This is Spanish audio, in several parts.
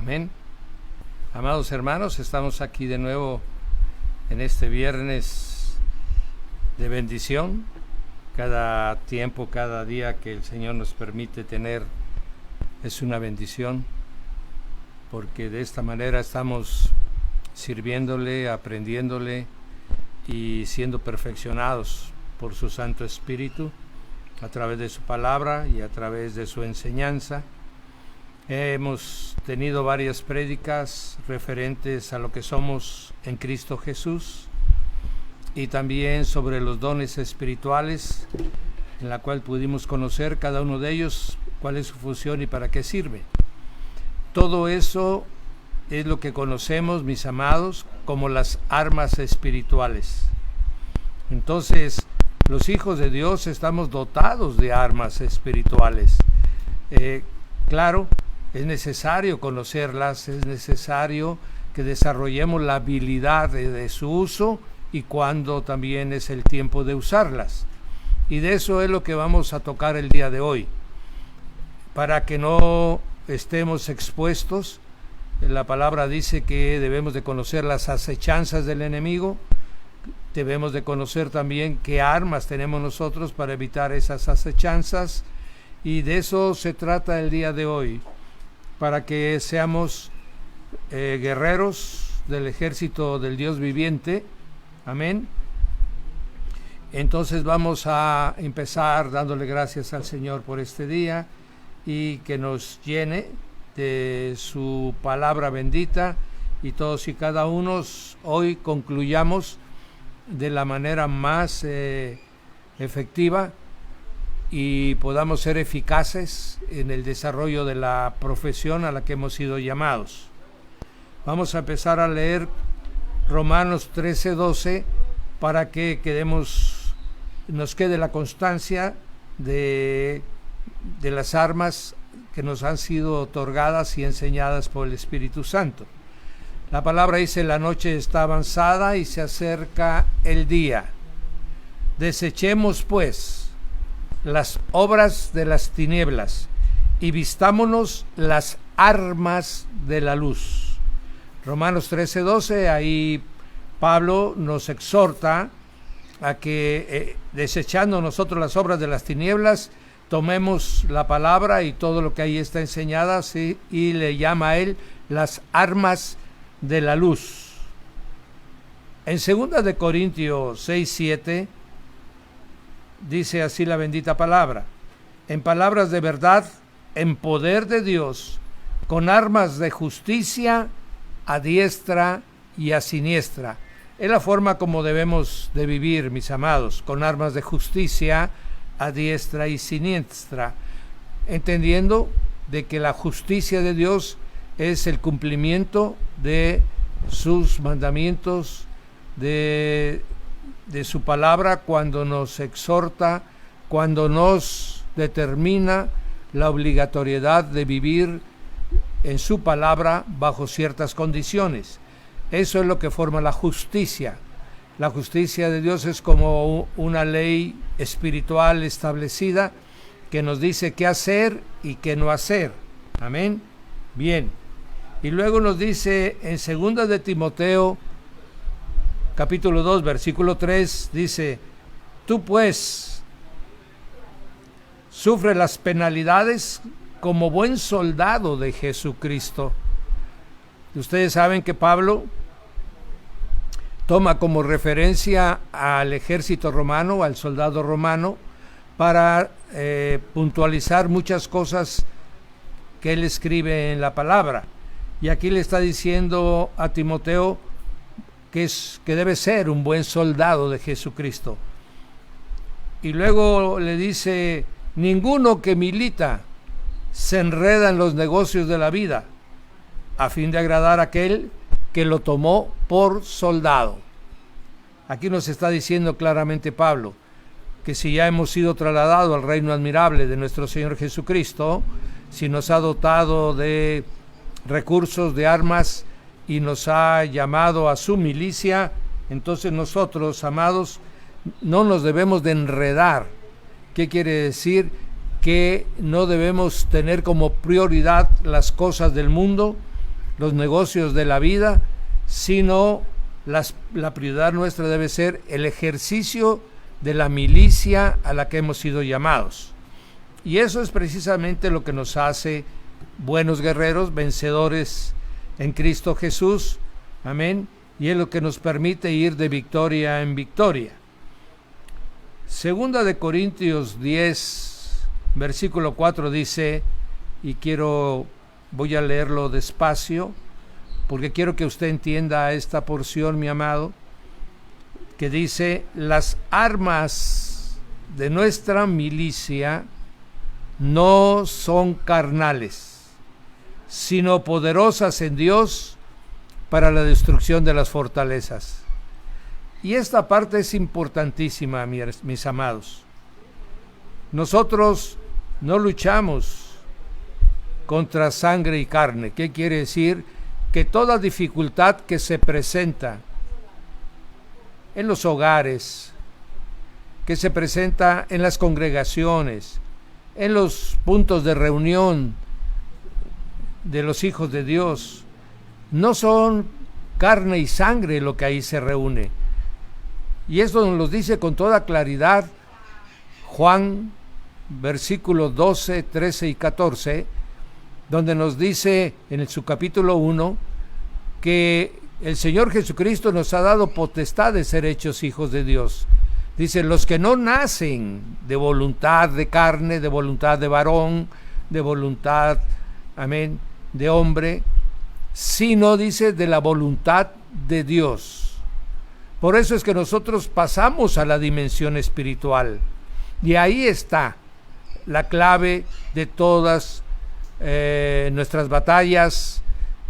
Amén. Amados hermanos, estamos aquí de nuevo en este viernes de bendición. Cada tiempo, cada día que el Señor nos permite tener es una bendición, porque de esta manera estamos sirviéndole, aprendiéndole y siendo perfeccionados por su Santo Espíritu a través de su palabra y a través de su enseñanza. Hemos tenido varias prédicas referentes a lo que somos en Cristo Jesús y también sobre los dones espirituales, en la cual pudimos conocer cada uno de ellos, cuál es su función y para qué sirve. Todo eso es lo que conocemos, mis amados, como las armas espirituales. Entonces, los hijos de Dios estamos dotados de armas espirituales. Claro, es necesario conocerlas, es necesario que desarrollemos la habilidad de su uso y cuando también es el tiempo de usarlas. Y de eso es lo que vamos a tocar el día de hoy. Para que no estemos expuestos, la palabra dice que debemos de conocer las acechanzas del enemigo, debemos de conocer también qué armas tenemos nosotros para evitar esas acechanzas, y de eso se trata el día de hoy, para que seamos guerreros del ejército del Dios viviente. Amén. Entonces vamos a empezar dándole gracias al Señor por este día y que nos llene de su palabra bendita, y todos y cada uno hoy concluyamos de la manera más efectiva y podamos ser eficaces en el desarrollo de la profesión a la que hemos sido llamados. Vamos a empezar a leer Romanos 13:12 para que nos quede la constancia de las armas que nos han sido otorgadas y enseñadas por el Espíritu Santo. La palabra dice: la noche está avanzada y se acerca el día. Desechemos pues las obras de las tinieblas y vistámonos las armas de la luz. Romanos 13:12, ahí Pablo nos exhorta a que desechando nosotros las obras de las tinieblas, tomemos la palabra y todo lo que ahí está enseñada, ¿sí? Y le llama a él las armas de la luz. En 2 de Corintios 6:7 dice así la bendita palabra: en palabras de verdad, en poder de Dios, con armas de justicia a diestra y a siniestra. Es la forma como debemos de vivir, mis amados, con armas de justicia a diestra y siniestra, entendiendo de que la justicia de Dios es el cumplimiento de sus mandamientos, de su palabra, cuando nos exhorta, cuando nos determina la obligatoriedad de vivir en su palabra bajo ciertas condiciones. Eso es lo que forma la justicia. La justicia de Dios es como una ley espiritual establecida que nos dice qué hacer y qué no hacer. Amén. Bien. Y luego nos dice en 2 de Timoteo, capítulo 2, versículo 3, dice: tú pues sufre las penalidades como buen soldado de Jesucristo. Ustedes saben que Pablo toma como referencia al ejército romano, al soldado romano, para puntualizar muchas cosas que él escribe en la palabra. Y aquí le está diciendo a Timoteo que debe ser un buen soldado de Jesucristo. Y luego le dice: ninguno que milita se enreda en los negocios de la vida, a fin de agradar a aquel que lo tomó por soldado. Aquí nos está diciendo claramente Pablo que si ya hemos sido trasladados al reino admirable de nuestro Señor Jesucristo, si nos ha dotado de recursos, de armas, y nos ha llamado a su milicia, entonces nosotros, amados, no nos debemos de enredar. ¿Qué quiere decir? Que no debemos tener como prioridad las cosas del mundo, los negocios de la vida, sino la prioridad nuestra debe ser el ejercicio de la milicia a la que hemos sido llamados. Y eso es precisamente lo que nos hace buenos guerreros, vencedores en Cristo Jesús. Amén. Y es lo que nos permite ir de victoria en victoria. Segunda de Corintios 10, versículo 4 dice, y voy a leerlo despacio, porque quiero que usted entienda esta porción, mi amado, que dice: las armas de nuestra milicia no son carnales, sino poderosas en Dios para la destrucción de las fortalezas. Y esta parte es importantísima, mis amados. Nosotros no luchamos contra sangre y carne. ¿Qué quiere decir? Que toda dificultad que se presenta en los hogares, que se presenta en las congregaciones, en los puntos de reunión de los hijos de Dios, no son carne y sangre lo que ahí se reúne. Y esto nos lo dice con toda claridad Juan, versículos 12, 13 y 14, donde nos dice en su capítulo 1 que el Señor Jesucristo nos ha dado potestad de ser hechos hijos de Dios. Dice: los que no nacen de voluntad de carne, de voluntad de varón, de voluntad, amén, de hombre, sino, dice, de la voluntad de Dios. Por eso es que nosotros pasamos a la dimensión espiritual. Y ahí está la clave de todas nuestras batallas,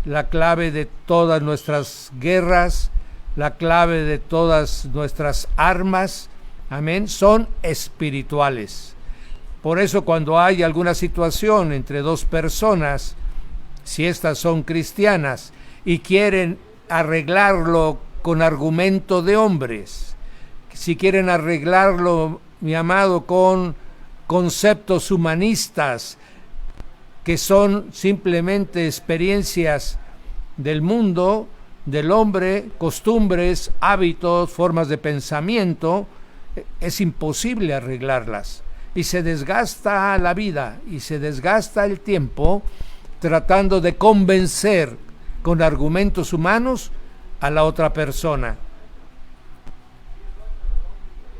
la clave de todas nuestras guerras, la clave de todas nuestras armas, amén, son espirituales. Por eso cuando hay alguna situación entre dos personas, si estas son cristianas y quieren arreglarlo con argumento de hombres, si quieren arreglarlo, mi amado, con conceptos humanistas, que son simplemente experiencias del mundo, del hombre, costumbres, hábitos, formas de pensamiento, es imposible arreglarlas. Y se desgasta la vida y se desgasta el tiempo tratando de convencer con argumentos humanos a la otra persona.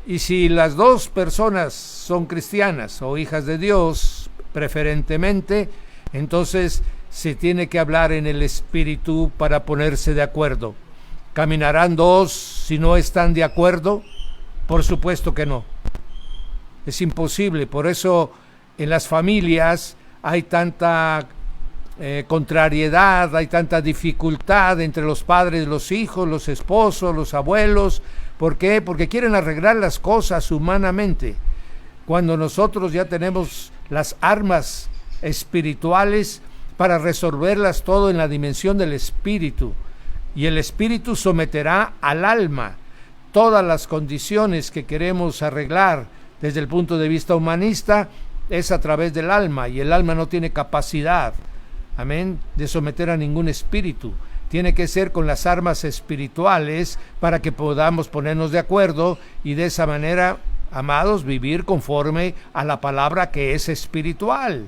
Y si las dos personas son cristianas o hijas de Dios, preferentemente, entonces se tiene que hablar en el espíritu para ponerse de acuerdo. ¿Caminarán dos si no están de acuerdo? Por supuesto que no. Es imposible. Por eso en las familias hay tanta contrariedad, hay tanta dificultad entre los padres, los hijos, los esposos, los abuelos. ¿Por qué? Porque quieren arreglar las cosas humanamente, cuando nosotros ya tenemos las armas espirituales para resolverlas todo en la dimensión del espíritu. Y el espíritu someterá al alma todas las condiciones que queremos arreglar desde el punto de vista humanista, es a través del alma, y el alma no tiene capacidad, amén, de someter a ningún espíritu. Tiene que ser con las armas espirituales para que podamos ponernos de acuerdo y de esa manera, amados, vivir conforme a la palabra que es espiritual.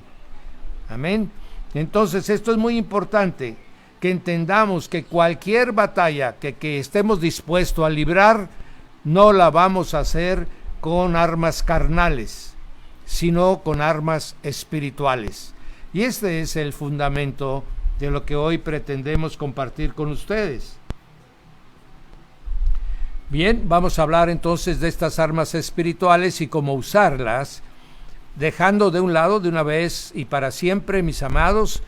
Amén. Entonces esto es muy importante, que entendamos que cualquier batalla que estemos dispuestos a librar, no la vamos a hacer con armas carnales, sino con armas espirituales. Y este es el fundamento de lo que hoy pretendemos compartir con ustedes. Bien, vamos a hablar entonces de estas armas espirituales y cómo usarlas, dejando de un lado de una vez y para siempre, mis amados,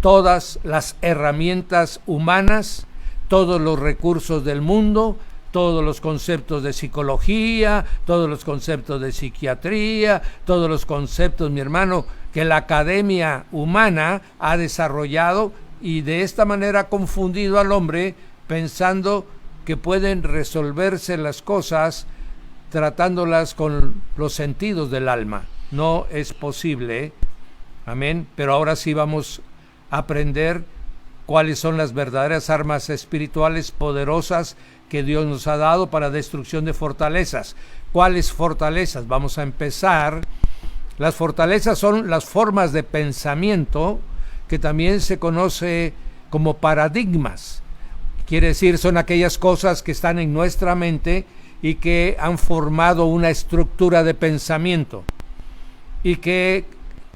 todas las herramientas humanas, todos los recursos del mundo, todos los conceptos de psicología, todos los conceptos de psiquiatría, todos los conceptos, mi hermano, que la academia humana ha desarrollado y de esta manera ha confundido al hombre pensando que pueden resolverse las cosas tratándolas con los sentidos del alma. No es posible, amén, pero ahora sí vamos a aprender cuáles son las verdaderas armas espirituales poderosas que Dios nos ha dado para destrucción de fortalezas. ¿Cuáles fortalezas? Vamos a empezar. Las fortalezas son las formas de pensamiento que también se conoce como paradigmas. Quiere decir, son aquellas cosas que están en nuestra mente y que han formado una estructura de pensamiento y que,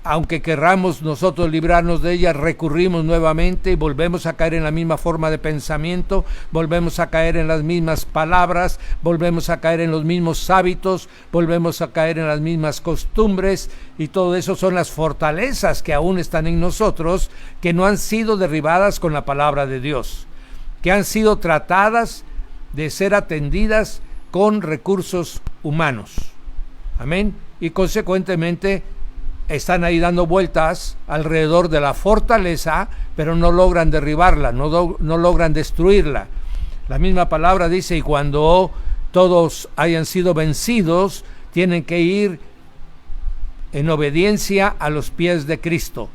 aunque querramos nosotros librarnos de ellas, recurrimos nuevamente y volvemos a caer en la misma forma de pensamiento, volvemos a caer en las mismas palabras, volvemos a caer en los mismos hábitos, volvemos a caer en las mismas costumbres, y todo eso son las fortalezas que aún están en nosotros, que no han sido derribadas con la palabra de Dios, que han sido tratadas de ser atendidas con recursos humanos. Amén. Y consecuentemente están ahí dando vueltas alrededor de la fortaleza, pero no logran derribarla, no logran destruirla. La misma palabra dice, y cuando todos hayan sido vencidos, tienen que ir en obediencia a los pies de Cristo.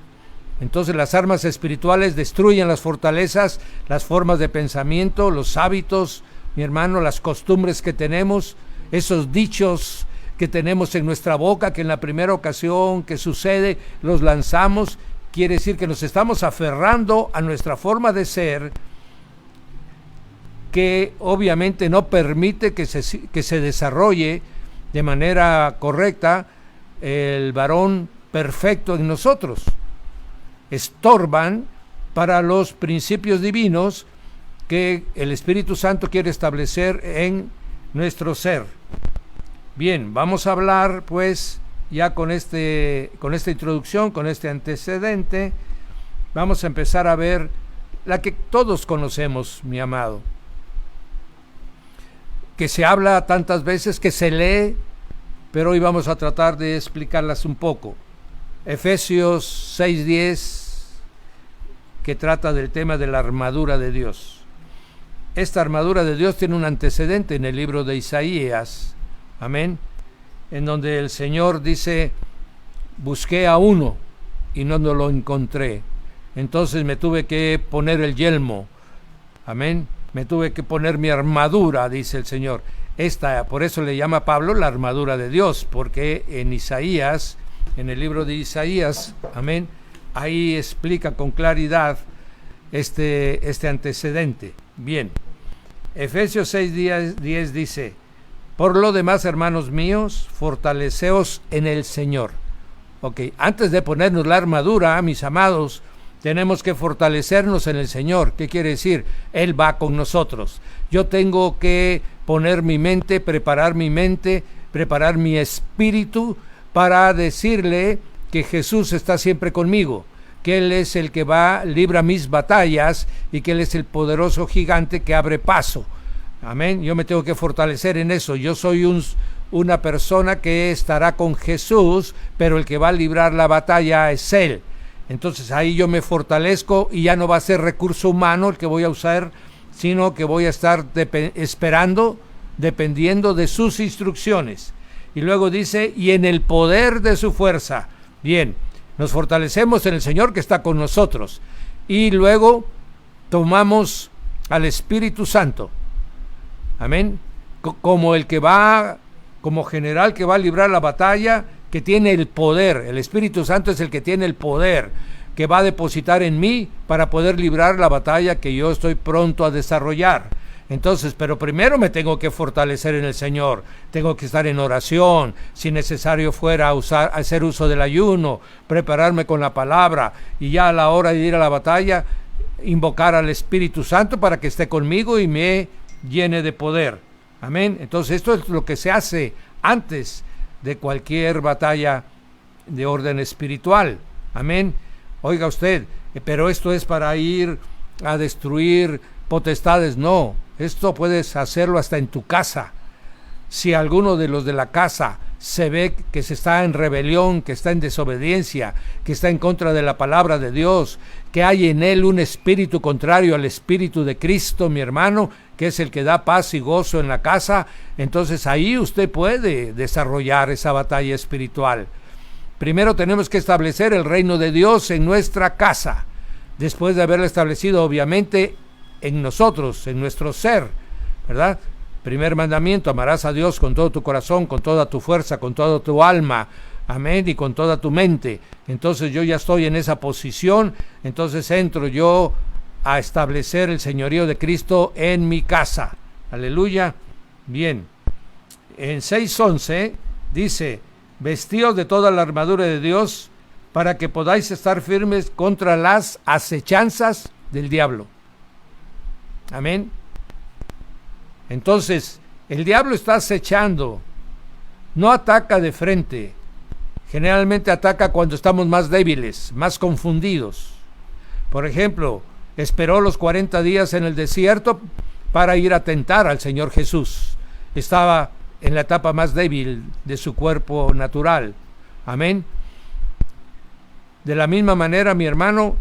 Entonces las armas espirituales destruyen las fortalezas, las formas de pensamiento, los hábitos, mi hermano, las costumbres que tenemos, esos dichos que tenemos en nuestra boca, que en la primera ocasión que sucede los lanzamos. Quiere decir que nos estamos aferrando a nuestra forma de ser, que obviamente no permite que se desarrolle de manera correcta el varón perfecto en nosotros. Estorban para los principios divinos que el Espíritu Santo quiere establecer en nuestro ser. Bien, vamos a hablar pues ya con esta introducción, con este antecedente. Vamos a empezar a ver la que todos conocemos, mi amado, que se habla tantas veces, que se lee, pero hoy vamos a tratar de explicarlas un poco. Efesios 6:10, que trata del tema de la armadura de Dios. Esta armadura de Dios tiene un antecedente en el libro de Isaías, amén, en donde el Señor dice, busqué a uno y no lo encontré, entonces me tuve que poner el yelmo, amén, me tuve que poner mi armadura, dice el Señor. Por eso le llama Pablo la armadura de Dios, porque en Isaías, en el libro de Isaías, amén, ahí explica con claridad este antecedente. Bien, Efesios 6:10 dice, por lo demás, hermanos míos, fortaleceos en el Señor. Ok, antes de ponernos la armadura, mis amados, tenemos que fortalecernos en el Señor. ¿Qué quiere decir? Él va con nosotros. Yo tengo que poner mi mente, preparar mi espíritu para decirle que Jesús está siempre conmigo, que Él es el que libra mis batallas y que Él es el poderoso gigante que abre paso. Amén. Yo me tengo que fortalecer en eso. Yo soy una persona que estará con Jesús, pero el que va a librar la batalla es Él. Entonces ahí yo me fortalezco y ya no va a ser recurso humano el que voy a usar, sino que voy a estar dependiendo de sus instrucciones. Y luego dice, y en el poder de su fuerza. Bien, nos fortalecemos en el Señor que está con nosotros. Y luego tomamos al Espíritu Santo. Amén. Como como general que va a librar la batalla, que tiene el poder. El Espíritu Santo es el que tiene el poder, que va a depositar en mí para poder librar la batalla que yo estoy pronto a desarrollar. Entonces, pero primero me tengo que fortalecer en el Señor, tengo que estar en oración, si necesario fuera hacer uso del ayuno, prepararme con la palabra, y ya a la hora de ir a la batalla, invocar al Espíritu Santo para que esté conmigo y me llene de poder. Amén. Entonces esto es lo que se hace antes de cualquier batalla de orden espiritual. Amén. Oiga usted, pero esto es para ir a destruir potestades. No, esto puedes hacerlo hasta en tu casa. Si alguno de los de la casa se ve que se está en rebelión, que está en desobediencia, que está en contra de la palabra de Dios, que hay en él un espíritu contrario al espíritu de Cristo, mi hermano, que es el que da paz y gozo en la casa, entonces ahí usted puede desarrollar esa batalla espiritual. Primero tenemos que establecer el reino de Dios en nuestra casa. después de haberla establecido obviamente en nosotros, en nuestro ser, ¿verdad? Primer mandamiento, amarás a Dios con todo tu corazón, con toda tu fuerza, con toda tu alma, amén, y con toda tu mente. Entonces yo ya estoy en esa posición, entonces entro yo a establecer el señorío de Cristo en mi casa. Aleluya. Bien. En 6:11 dice, vestíos de toda la armadura de Dios para que podáis estar firmes contra las acechanzas del diablo. Amén. Entonces, el diablo está acechando, no ataca de frente, generalmente ataca cuando estamos más débiles, más confundidos. Por ejemplo, esperó los 40 días en el desierto para ir a tentar al Señor Jesús. Estaba en la etapa más débil de su cuerpo natural. Amén. De la misma manera, mi hermano,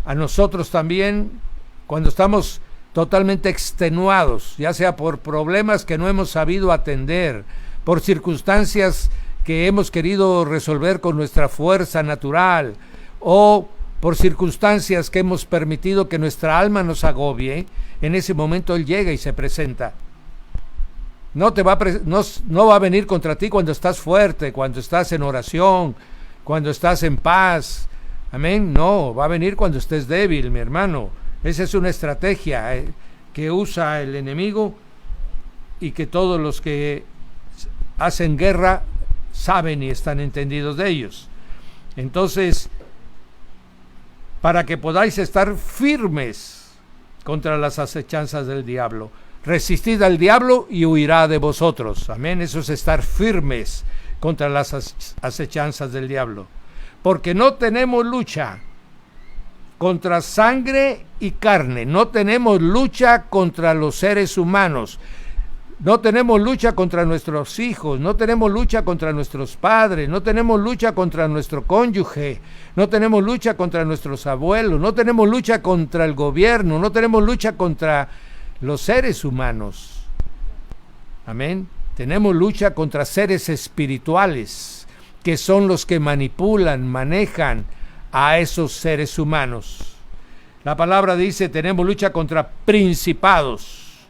a nosotros también, cuando estamos totalmente extenuados, ya sea por problemas que no hemos sabido atender, por circunstancias que hemos querido resolver con nuestra fuerza natural, o por circunstancias que hemos permitido que nuestra alma nos agobie, en ese momento Él llega y se presenta. No va a venir contra ti cuando estás fuerte, cuando estás en oración, cuando estás en paz. Amén. No, va a venir cuando estés débil, mi hermano. Esa es una estrategia que usa el enemigo y que todos los que hacen guerra saben y están entendidos de ellos. Entonces, para que podáis estar firmes contra las acechanzas del diablo, resistid al diablo y huirá de vosotros. Amén. Eso es estar firmes contra las acechanzas del diablo. Porque no tenemos lucha contra sangre y carne, no tenemos lucha contra los seres humanos, no tenemos lucha contra nuestros hijos, no tenemos lucha contra nuestros padres, no tenemos lucha contra nuestro cónyuge, no tenemos lucha contra nuestros abuelos, no tenemos lucha contra el gobierno, no tenemos lucha contra los seres humanos. Amén. Tenemos lucha contra seres espirituales, que son los que manipulan, manejan a esos seres humanos. La palabra dice, tenemos lucha contra principados,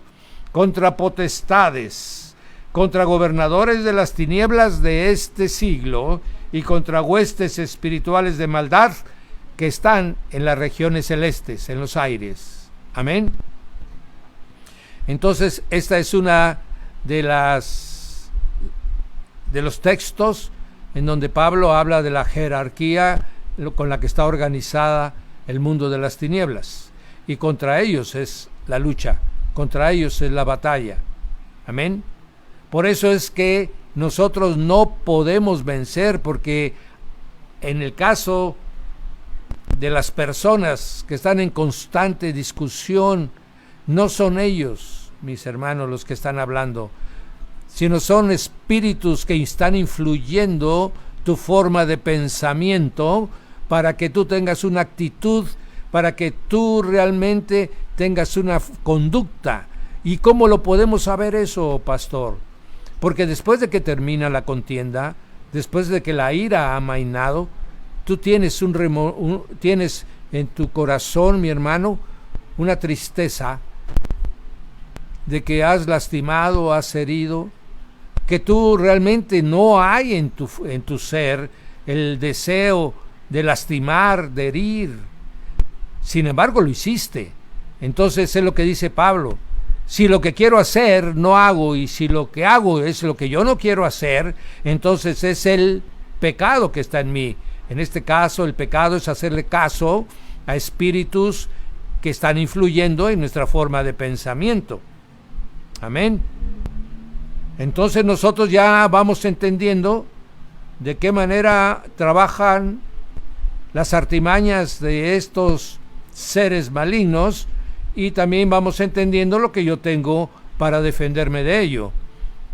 contra potestades, contra gobernadores de las tinieblas de este siglo y contra huestes espirituales de maldad que están en las regiones celestes, en los aires. Amén. Entonces, esta es una de los textos en donde Pablo habla de la jerarquía con la que está organizada el mundo de las tinieblas, y contra ellos es la lucha, contra ellos es la batalla. Amén. Por eso es que nosotros no podemos vencer, porque en el caso de las personas que están en constante discusión, no son ellos, mis hermanos, los que están hablando, sino son espíritus que están influyendo tu forma de pensamiento para que tú tengas una actitud, para que tú realmente tengas una conducta. ¿Y cómo lo podemos saber eso, pastor? Porque después de que termina la contienda, después de que la ira ha amainado, tú tienes tienes en tu corazón, mi hermano, una tristeza de que has lastimado, has herido, que tú realmente no hay en tu ser el deseo de lastimar, de herir. Sin embargo, lo hiciste. Entonces es lo que dice Pablo. Si lo que quiero hacer no hago, y si lo que hago es lo que yo no quiero hacer, entonces es el pecado que está en mí. En este caso, el pecado es hacerle caso a espíritus que están influyendo en nuestra forma de pensamiento. Amén. Entonces nosotros ya vamos entendiendo de qué manera trabajan las artimañas de estos seres malignos, y también vamos entendiendo lo que yo tengo para defenderme de ello.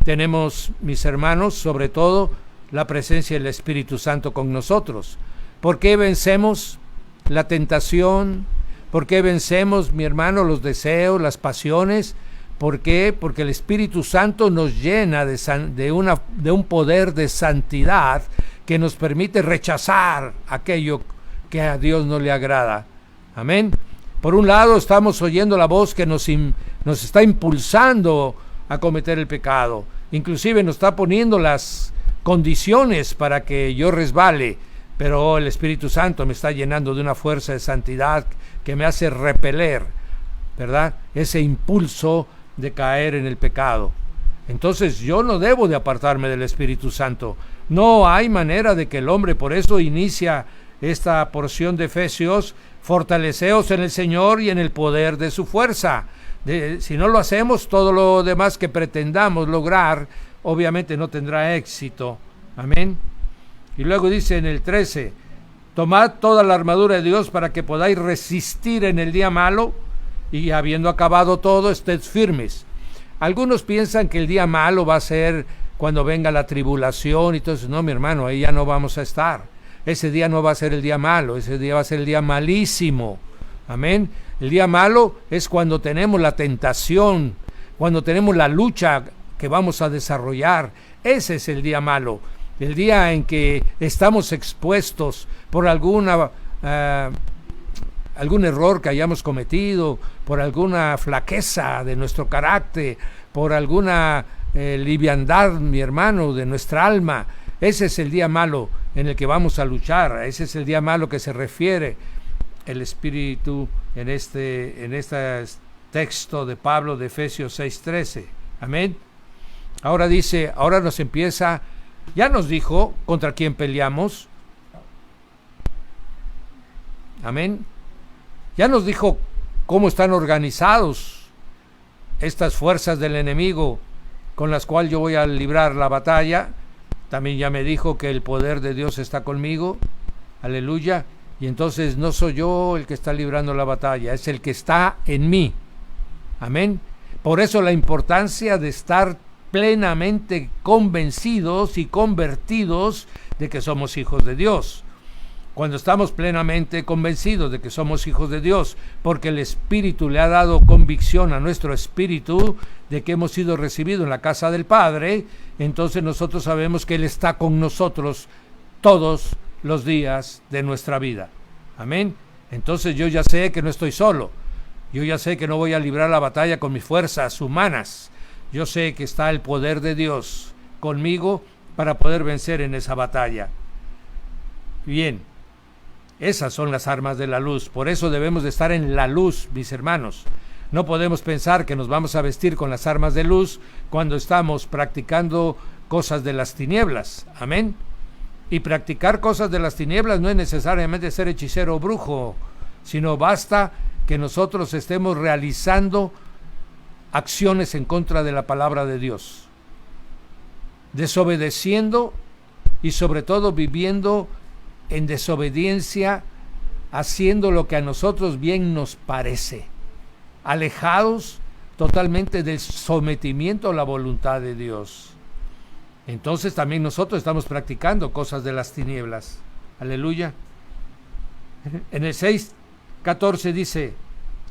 Tenemos, mis hermanos, sobre todo la presencia del Espíritu Santo con nosotros. ¿Por qué vencemos la tentación? ¿Por qué vencemos, mi hermano, los deseos, las pasiones? ¿Por qué? Porque el Espíritu Santo nos llena de un poder de santidad que nos permite rechazar aquello que a Dios no le agrada. Amén. Por un lado estamos oyendo la voz que nos está impulsando a cometer el pecado. Inclusive nos está poniendo las condiciones para que yo resbale, pero el Espíritu Santo me está llenando de una fuerza de santidad que me hace repeler, ¿verdad?, ese impulso de caer en el pecado. Entonces yo no debo de apartarme del Espíritu Santo. No hay manera de que el hombre, por eso inicia esta porción de Efesios: fortaleceos en el Señor y en el poder de su fuerza. Si no lo hacemos, todo lo demás que pretendamos lograr, obviamente no tendrá éxito. Amén. Y luego dice en el 13, tomad toda la armadura de Dios para que podáis resistir en el día malo, y habiendo acabado todo, ested firmes. Algunos piensan que el día malo va a ser cuando venga la tribulación y todo eso. No, mi hermano, ahí ya no vamos a estar. Ese día no va a ser el día malo, ese día va a ser el día malísimo. Amén. El día malo es cuando tenemos la tentación, cuando tenemos la lucha que vamos a desarrollar. Ese es el día malo. El día en que estamos expuestos por algún error que hayamos cometido, por alguna flaqueza de nuestro carácter, por alguna liviandad, mi hermano, de nuestra alma. Ese es el día malo en el que vamos a luchar. Ese es el día malo que se refiere el Espíritu en este texto de Pablo de Efesios 6:13. Amén. Ahora dice, ahora nos empieza, ya nos dijo contra quién peleamos. Amén. Ya nos dijo cómo están organizados estas fuerzas del enemigo con las cuales yo voy a librar la batalla. También ya me dijo que el poder de Dios está conmigo. Aleluya. Y entonces no soy yo el que está librando la batalla, es el que está en mí. Amén. Por eso la importancia de estar plenamente convencidos y convertidos de que somos hijos de Dios. Cuando estamos plenamente convencidos de que somos hijos de Dios, porque el Espíritu le ha dado convicción a nuestro espíritu de que hemos sido recibidos en la casa del Padre, entonces nosotros sabemos que Él está con nosotros todos los días de nuestra vida. Amén. Entonces yo ya sé que no estoy solo. Yo ya sé que no voy a librar la batalla con mis fuerzas humanas. Yo sé que está el poder de Dios conmigo para poder vencer en esa batalla. Bien, esas son las armas de la luz. Por eso debemos de estar en la luz, mis hermanos. No podemos pensar que nos vamos a vestir con las armas de luz cuando estamos practicando cosas de las tinieblas. Amén. Y practicar cosas de las tinieblas no es necesariamente ser hechicero o brujo, sino basta que nosotros estemos realizando acciones en contra de la palabra de Dios, desobedeciendo y sobre todo viviendo en desobediencia, haciendo lo que a nosotros bien nos parece, alejados totalmente del sometimiento a la voluntad de Dios. Entonces también nosotros estamos practicando cosas de las tinieblas. Aleluya. En el 6:14 dice,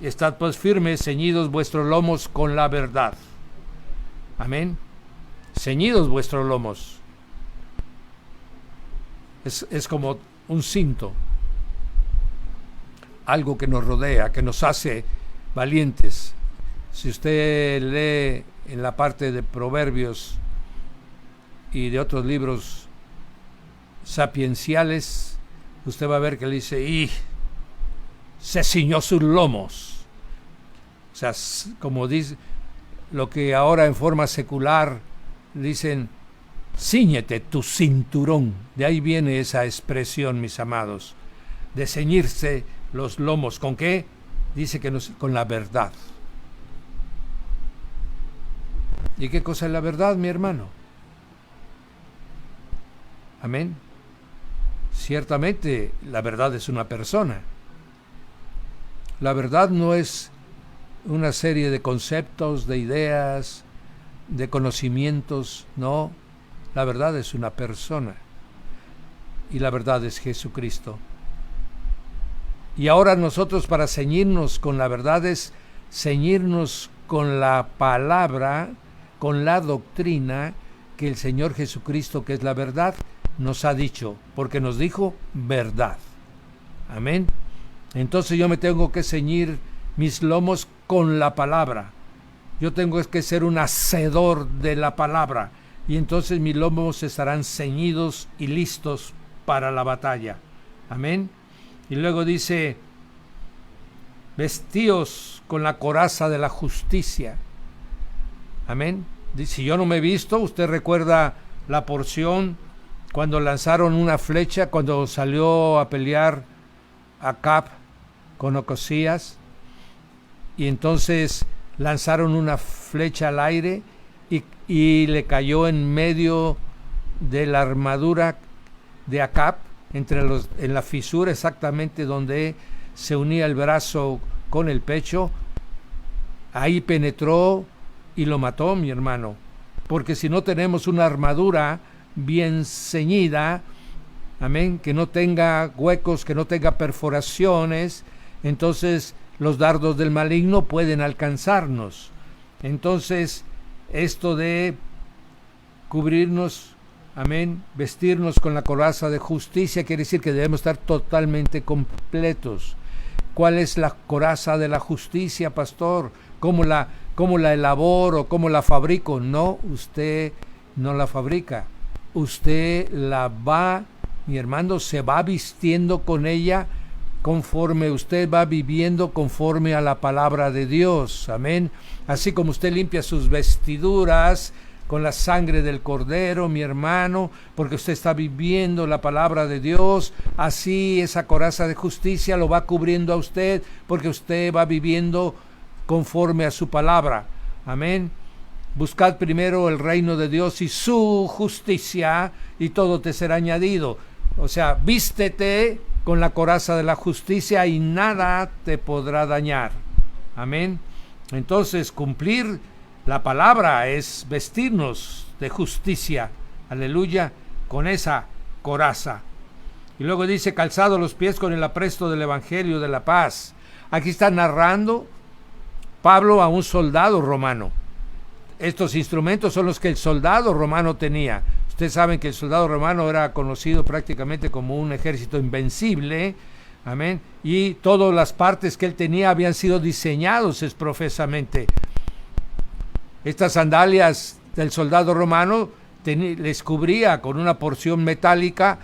estad pues firmes, ceñidos vuestros lomos con la verdad. Amén. Ceñidos vuestros lomos. Es como un cinto, algo que nos rodea, que nos hace valientes. Si usted lee en la parte de Proverbios y de otros libros sapienciales, usted va a ver que le dice, y se ciñó sus lomos. O sea, como dice, lo que ahora en forma secular dicen, cíñete tu cinturón. De ahí viene esa expresión, mis amados, de ceñirse los lomos. ¿Con qué? Dice que con la verdad. ¿Y qué cosa es la verdad, mi hermano? Amén. Ciertamente la verdad es una persona. La verdad no es una serie de conceptos, de ideas, de conocimientos, no. La verdad es una persona. Y la verdad es Jesucristo. Y ahora nosotros, para ceñirnos con la verdad, es ceñirnos con la palabra, con la doctrina que el Señor Jesucristo, que es la verdad, nos ha dicho, porque nos dijo verdad. Amén. Entonces yo me tengo que ceñir mis lomos con la palabra. Yo tengo que ser un hacedor de la palabra. Y entonces mis lomos estarán ceñidos y listos para la batalla. Amén. Y luego dice, vestíos con la coraza de la justicia. Amén. Si yo no me he visto, usted recuerda la porción cuando lanzaron una flecha, cuando salió a pelear Acab con Ocosías, y entonces lanzaron una flecha al aire y le cayó en medio de la armadura de Acab, en la fisura exactamente donde se unía el brazo con el pecho. Ahí penetró y lo mató, mi hermano, porque si no tenemos una armadura bien ceñida, amén, que no tenga huecos, que no tenga perforaciones, entonces los dardos del maligno pueden alcanzarnos. Entonces, esto de cubrirnos, amén, vestirnos con la coraza de justicia, quiere decir que debemos estar totalmente completos. ¿Cuál es la coraza de la justicia, pastor? ¿Cómo la elaboro? ¿Cómo la fabrico? No, usted no la fabrica. Usted la va, mi hermano, se va vistiendo con ella conforme usted va viviendo conforme a la palabra de Dios. Amén. Así como usted limpia sus vestiduras con la sangre del Cordero, mi hermano, porque usted está viviendo la palabra de Dios, así esa coraza de justicia lo va cubriendo a usted, porque usted va viviendo conforme a su palabra. Amén. Buscad primero el reino de Dios y su justicia, y todo te será añadido. O sea, vístete con la coraza de la justicia y nada te podrá dañar. Amén. Entonces, cumplir la palabra es vestirnos de justicia, aleluya, con esa coraza. Y luego dice, calzado los pies con el apresto del evangelio de la paz. Aquí está narrando Pablo a un soldado romano. Estos instrumentos son los que el soldado romano tenía. Ustedes saben que el soldado romano era conocido prácticamente como un ejército invencible, amén, y todas las partes que él tenía habían sido diseñados profesamente. Estas sandalias del soldado romano les cubría con una porción metálica,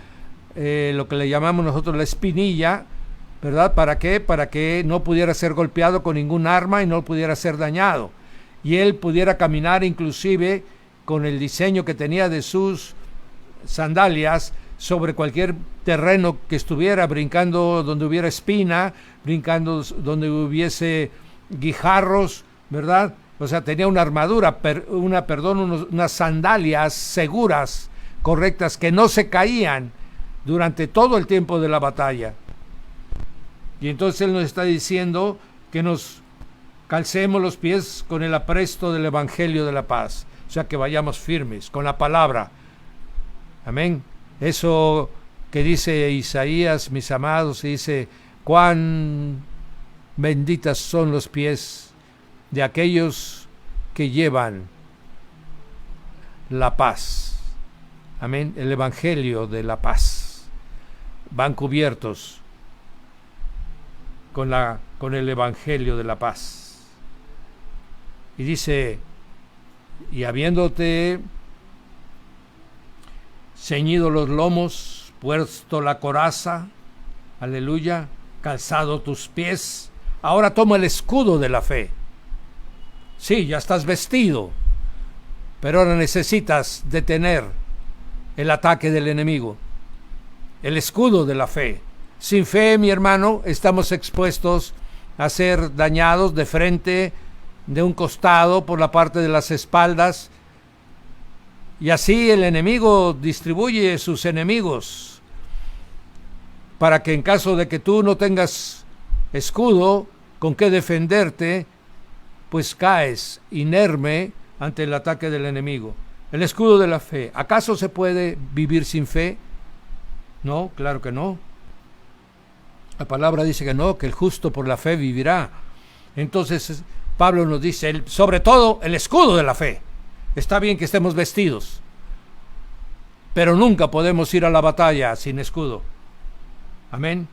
lo que le llamamos nosotros la espinilla, ¿verdad? ¿Para qué? Para que no pudiera ser golpeado con ningún arma y no pudiera ser dañado. Y él pudiera caminar inclusive con el diseño que tenía de sus sandalias sobre cualquier terreno que estuviera, brincando donde hubiera espina, brincando donde hubiese guijarros, ¿verdad? O sea, tenía una armadura, unas sandalias seguras, correctas, que no se caían durante todo el tiempo de la batalla. Y entonces él nos está diciendo que nos calcemos los pies con el apresto del evangelio de la paz. O sea, que vayamos firmes con la palabra. Amén. Eso que dice Isaías, mis amados, dice, cuán benditas son los pies de aquellos que llevan la paz. Amén. El evangelio de la paz. Van cubiertos con el evangelio de la paz. Y dice, y habiéndote ceñido los lomos, puesto la coraza, aleluya, calzado tus pies, ahora toma el escudo de la fe. Sí, ya estás vestido, pero ahora necesitas detener el ataque del enemigo, el escudo de la fe. Sin fe, mi hermano, estamos expuestos a ser dañados de frente, de un costado, por la parte de las espaldas, y así el enemigo distribuye sus enemigos para que en caso de que tú no tengas escudo con qué defenderte, pues caes inerme ante el ataque del enemigo. El escudo de la fe. ¿Acaso se puede vivir sin fe? No, claro que no. La palabra dice que no, que el justo por la fe vivirá. Entonces Pablo nos dice, sobre todo el escudo de la fe. Está bien que estemos vestidos, pero nunca podemos ir a la batalla sin escudo. Amén.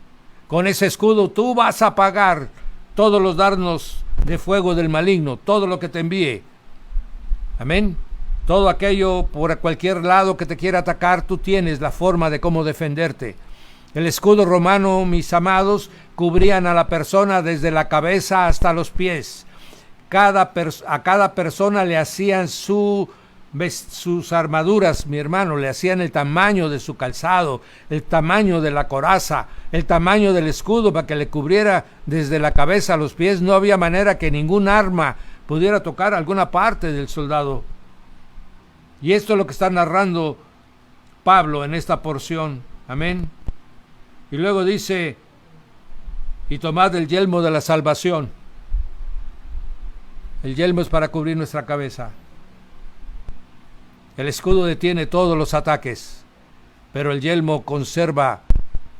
Con ese escudo tú vas a apagar todos los dardos de fuego del maligno, todo lo que te envíe. Amén. Todo aquello por cualquier lado que te quiera atacar, tú tienes la forma de cómo defenderte. El escudo romano, mis amados, cubrían a la persona desde la cabeza hasta los pies. A cada persona le hacían sus armaduras, mi hermano, le hacían el tamaño de su calzado, el tamaño de la coraza, el tamaño del escudo para que le cubriera desde la cabeza a los pies. No había manera que ningún arma pudiera tocar alguna parte del soldado. Y esto es lo que está narrando Pablo en esta porción. Amén. Y luego dice, y tomad el yelmo de la salvación. El yelmo es para cubrir nuestra cabeza. El escudo detiene todos los ataques, pero el yelmo conserva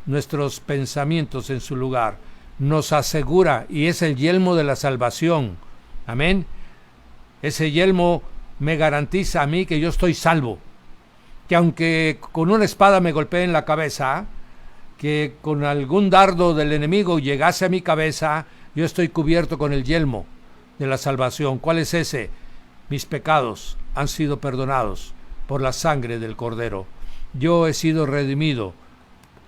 nuestros pensamientos en su lugar. Nos asegura, y es el yelmo de la salvación. Amén. Ese yelmo me garantiza a mí que yo estoy salvo, que aunque con una espada me golpee en la cabeza, que con algún dardo del enemigo llegase a mi cabeza, yo estoy cubierto con el yelmo de la salvación. ¿Cuál es ese? Mis pecados han sido perdonados por la sangre del Cordero. Yo he sido redimido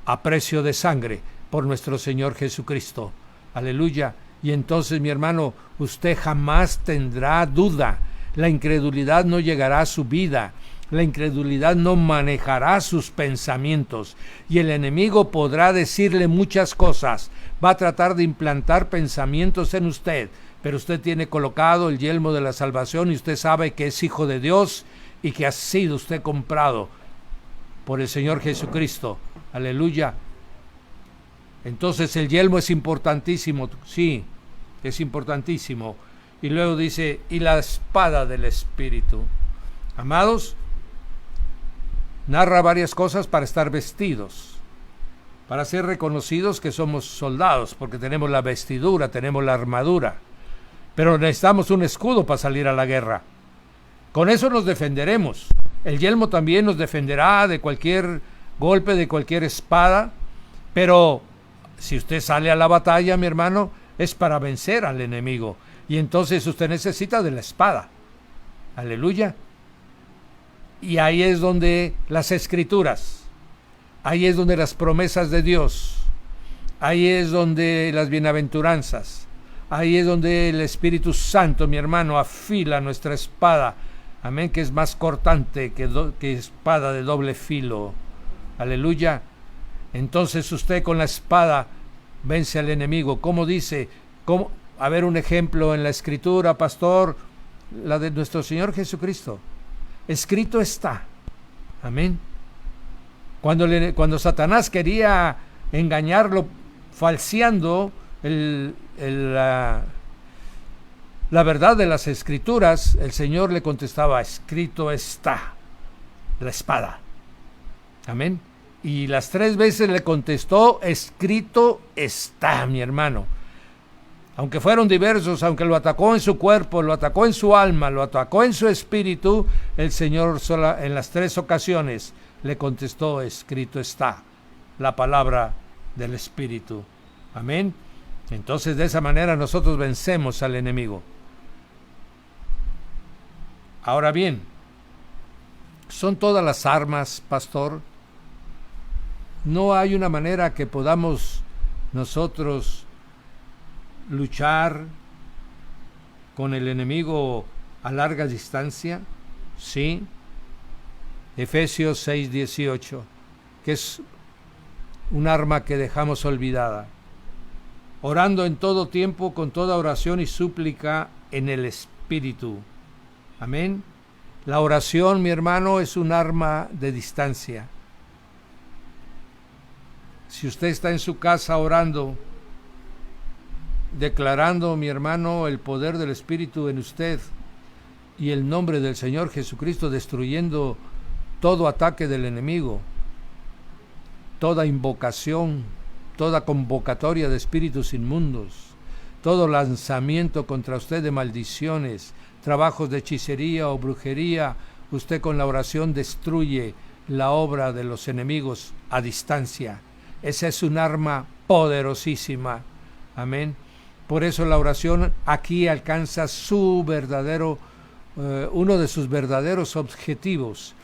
a precio de sangre por nuestro Señor Jesucristo. Aleluya. Y entonces, mi hermano, usted jamás tendrá duda. La incredulidad no llegará a su vida. La incredulidad no manejará sus pensamientos. Y el enemigo podrá decirle muchas cosas. Va a tratar de implantar pensamientos en usted. Pero usted tiene colocado el yelmo de la salvación y usted sabe que es hijo de Dios y que ha sido usted comprado por el Señor Jesucristo. Aleluya. Entonces el yelmo es importantísimo. Sí, es importantísimo. Y luego dice, y la espada del Espíritu. Amados, narra varias cosas para estar vestidos, para ser reconocidos que somos soldados, porque tenemos la vestidura, tenemos la armadura. Pero necesitamos un escudo para salir a la guerra. Con eso nos defenderemos. El yelmo también nos defenderá de cualquier golpe, de cualquier espada. Pero si usted sale a la batalla, mi hermano, es para vencer al enemigo. Y entonces usted necesita de la espada. Aleluya. Y ahí es donde las escrituras, ahí es donde las promesas de Dios, ahí es donde las bienaventuranzas, ahí es donde el Espíritu Santo, mi hermano, afila nuestra espada. Amén, que es más cortante que espada de doble filo. Aleluya. Entonces usted con la espada vence al enemigo. ¿Cómo dice? ¿Cómo? A ver un ejemplo en la Escritura, pastor, la de nuestro Señor Jesucristo. Escrito está. Amén. Cuando Satanás quería engañarlo, falseando la verdad de las Escrituras, el Señor le contestaba, escrito está, la espada. Amén. Y las 3 veces le contestó, escrito está, mi hermano. Aunque fueron diversos, aunque lo atacó en su cuerpo, lo atacó en su alma, lo atacó en su espíritu, el Señor en las 3 ocasiones le contestó, escrito está, la palabra del Espíritu. Amén. Entonces de esa manera nosotros vencemos al enemigo. Ahora bien, ¿son todas las armas, pastor? No hay una manera que podamos nosotros luchar con el enemigo a larga distancia. Sí. Efesios 6:18, que es un arma que dejamos olvidada. Orando en todo tiempo con toda oración y súplica en el Espíritu. Amén. La oración, mi hermano, es un arma de distancia. Si usted está en su casa orando, declarando, mi hermano, el poder del Espíritu en usted y el nombre del Señor Jesucristo, destruyendo todo ataque del enemigo, toda invocación, toda convocatoria de espíritus inmundos, todo lanzamiento contra usted de maldiciones, trabajos de hechicería o brujería, usted con la oración destruye la obra de los enemigos a distancia. Esa es un arma poderosísima. Amén. Por eso la oración aquí alcanza uno de sus verdaderos objetivos,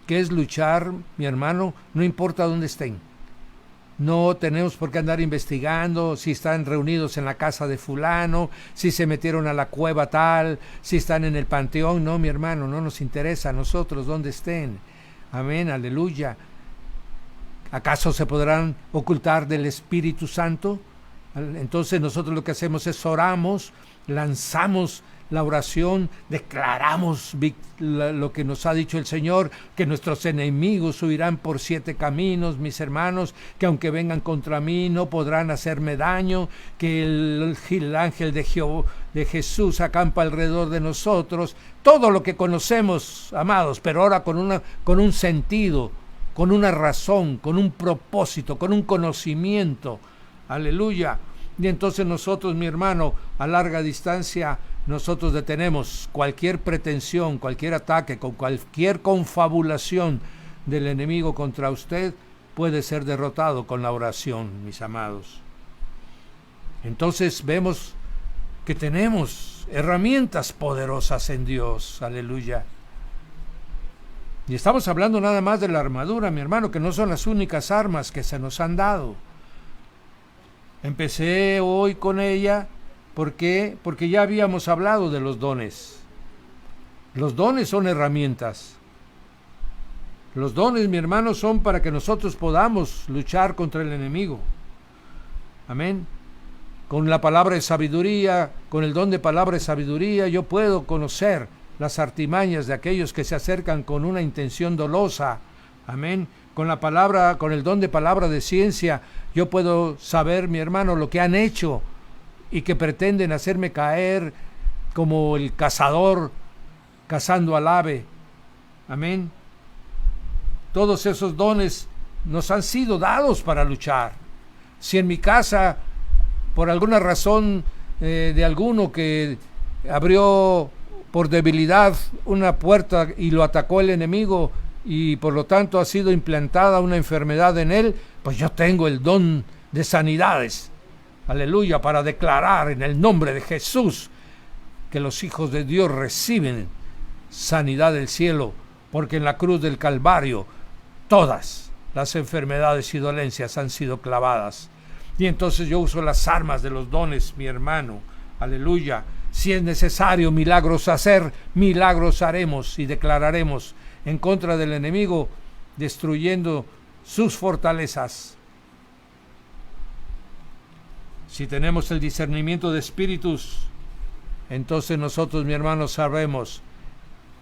que es luchar, mi hermano, no importa dónde estén. No tenemos por qué andar investigando si están reunidos en la casa de fulano, si se metieron a la cueva tal, si están en el panteón. No, mi hermano, no nos interesa a nosotros dónde estén. Amén, aleluya. ¿Acaso se podrán ocultar del Espíritu Santo? Entonces nosotros lo que hacemos es oramos, lanzamos la oración, declaramos lo que nos ha dicho el Señor, que nuestros enemigos huirán por 7 caminos, mis hermanos, que aunque vengan contra mí no podrán hacerme daño, que el ángel de Jesús acampa alrededor de nosotros. Todo lo que conocemos, amados, pero ahora con un sentido, con una razón, con un propósito, con un conocimiento. Aleluya. Y entonces nosotros, mi hermano, a larga distancia, nosotros detenemos cualquier pretensión, cualquier ataque, con cualquier confabulación del enemigo contra usted, puede ser derrotado con la oración, mis amados. Entonces vemos que tenemos herramientas poderosas en Dios. Aleluya. Y estamos hablando nada más de la armadura, mi hermano, que no son las únicas armas que se nos han dado. Empecé hoy con ella. ¿Por qué? Porque ya habíamos hablado de los dones. Los dones son herramientas. Los dones, mi hermano, son para que nosotros podamos luchar contra el enemigo. Amén. Con la palabra de sabiduría, con el don de palabra de sabiduría, yo puedo conocer las artimañas de aquellos que se acercan con una intención dolosa. Amén. Con el don de palabra de ciencia, yo puedo saber, mi hermano, lo que han hecho y que pretenden hacerme caer como el cazador cazando al ave. Amén. Todos esos dones nos han sido dados para luchar. Si en mi casa, por alguna razón de alguno que abrió por debilidad una puerta y lo atacó el enemigo y por lo tanto ha sido implantada una enfermedad en él, pues yo tengo el don de sanidades. Aleluya, para declarar en el nombre de Jesús que los hijos de Dios reciben sanidad del cielo, porque en la cruz del Calvario todas las enfermedades y dolencias han sido clavadas. Y entonces yo uso las armas de los dones, mi hermano. Aleluya. Si es necesario milagros hacer, milagros haremos y declararemos en contra del enemigo, destruyendo sus fortalezas. Si tenemos el discernimiento de espíritus, entonces nosotros, mi hermano, sabemos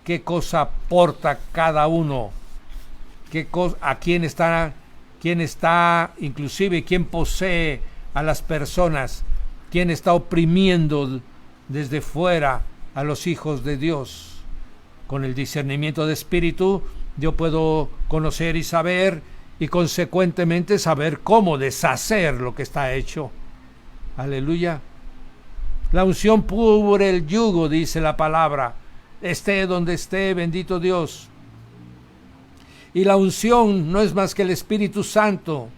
qué cosa aporta cada uno, a quién está, inclusive quién posee a las personas, quién está oprimiendo desde fuera a los hijos de Dios. Con el discernimiento de espíritu, yo puedo conocer y saber, y consecuentemente saber cómo deshacer lo que está hecho. Aleluya. La unción cubre el yugo, dice la palabra. Esté donde esté, bendito Dios. Y la unción no es más que el Espíritu Santo.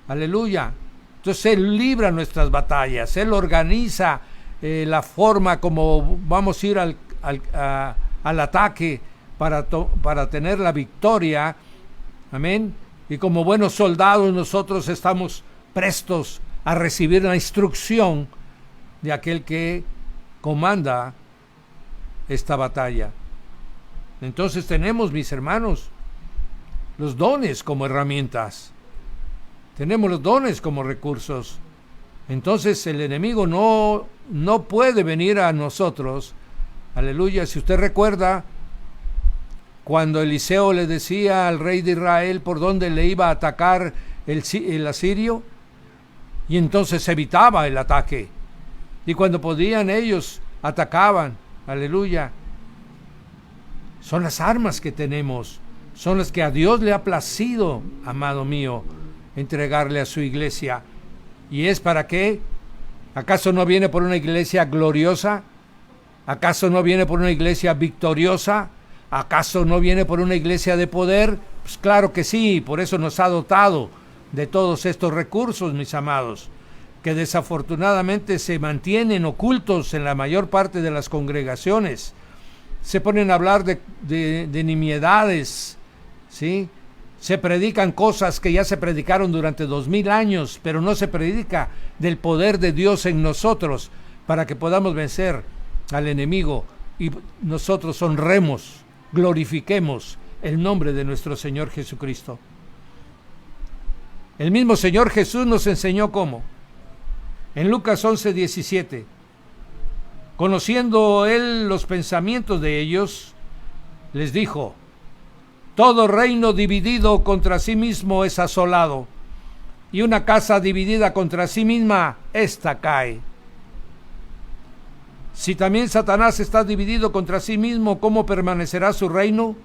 Aleluya. Entonces Él libra nuestras batallas. Él organiza la forma como vamos a ir al ataque para tener la victoria. Amén. Y como buenos soldados nosotros estamos prestos a recibir la instrucción de aquel que comanda esta batalla. Entonces tenemos, mis hermanos, los dones como herramientas. Tenemos los dones como recursos. Entonces el enemigo no puede venir a nosotros. Aleluya. Si usted recuerda, cuando Eliseo le decía al rey de Israel por dónde le iba a atacar el asirio, y entonces evitaba el ataque. Y cuando podían ellos, atacaban. Aleluya. Son las armas que tenemos. Son las que a Dios le ha placido, amado mío, entregarle a su iglesia. ¿Y es para qué? ¿Acaso no viene por una iglesia gloriosa? ¿Acaso no viene por una iglesia victoriosa? ¿Acaso no viene por una iglesia de poder? Pues claro que sí, por eso nos ha dotado de todos estos recursos, mis amados, que desafortunadamente se mantienen ocultos en la mayor parte de las congregaciones. Se ponen a hablar de nimiedades, ¿sí? Se predican cosas que ya se predicaron durante 2000 años, pero no se predica del poder de Dios en nosotros para que podamos vencer al enemigo y nosotros honremos, glorifiquemos el nombre de nuestro Señor Jesucristo. El mismo Señor Jesús nos enseñó cómo. En Lucas 11:17, conociendo él los pensamientos de ellos, les dijo: todo reino dividido contra sí mismo es asolado, y una casa dividida contra sí misma, ésta cae. Si también Satanás está dividido contra sí mismo, ¿cómo permanecerá su reino?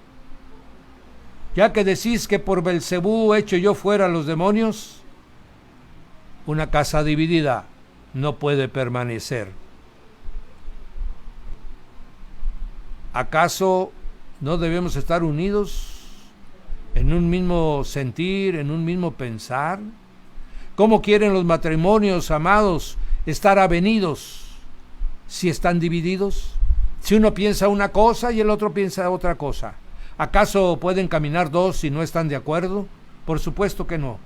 Ya que decís que por Belcebú echo yo fuera a los demonios, una casa dividida no puede permanecer. ¿Acaso no debemos estar unidos en un mismo sentir, en un mismo pensar? ¿Cómo quieren los matrimonios, amados, estar avenidos si están divididos? Si uno piensa una cosa y el otro piensa otra cosa. ¿Acaso pueden caminar dos si no están de acuerdo? Por supuesto que no.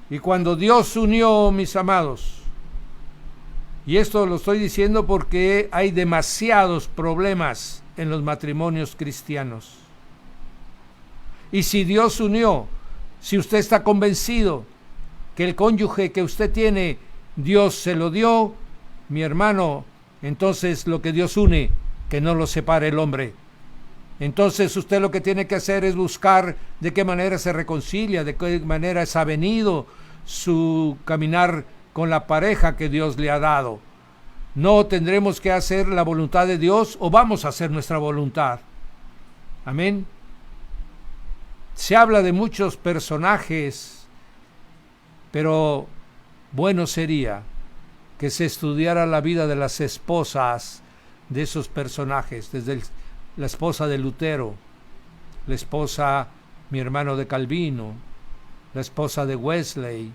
Y cuando Dios unió, mis amados, y esto lo estoy diciendo porque hay demasiados problemas en los matrimonios cristianos. Y si Dios unió, si usted está convencido que el cónyuge que usted tiene, Dios se lo dio, mi hermano, entonces lo que Dios une, que no lo separe el hombre. Entonces usted lo que tiene que hacer es buscar de qué manera se reconcilia, de qué manera es avenido su caminar con la pareja que Dios le ha dado. No tendremos que hacer la voluntad de Dios o vamos a hacer nuestra voluntad. Amén. Se habla de muchos personajes, pero bueno sería que se estudiara la vida de las esposas de esos personajes, desde la esposa de Lutero, la esposa, mi hermano, de Calvino, la esposa de Wesley,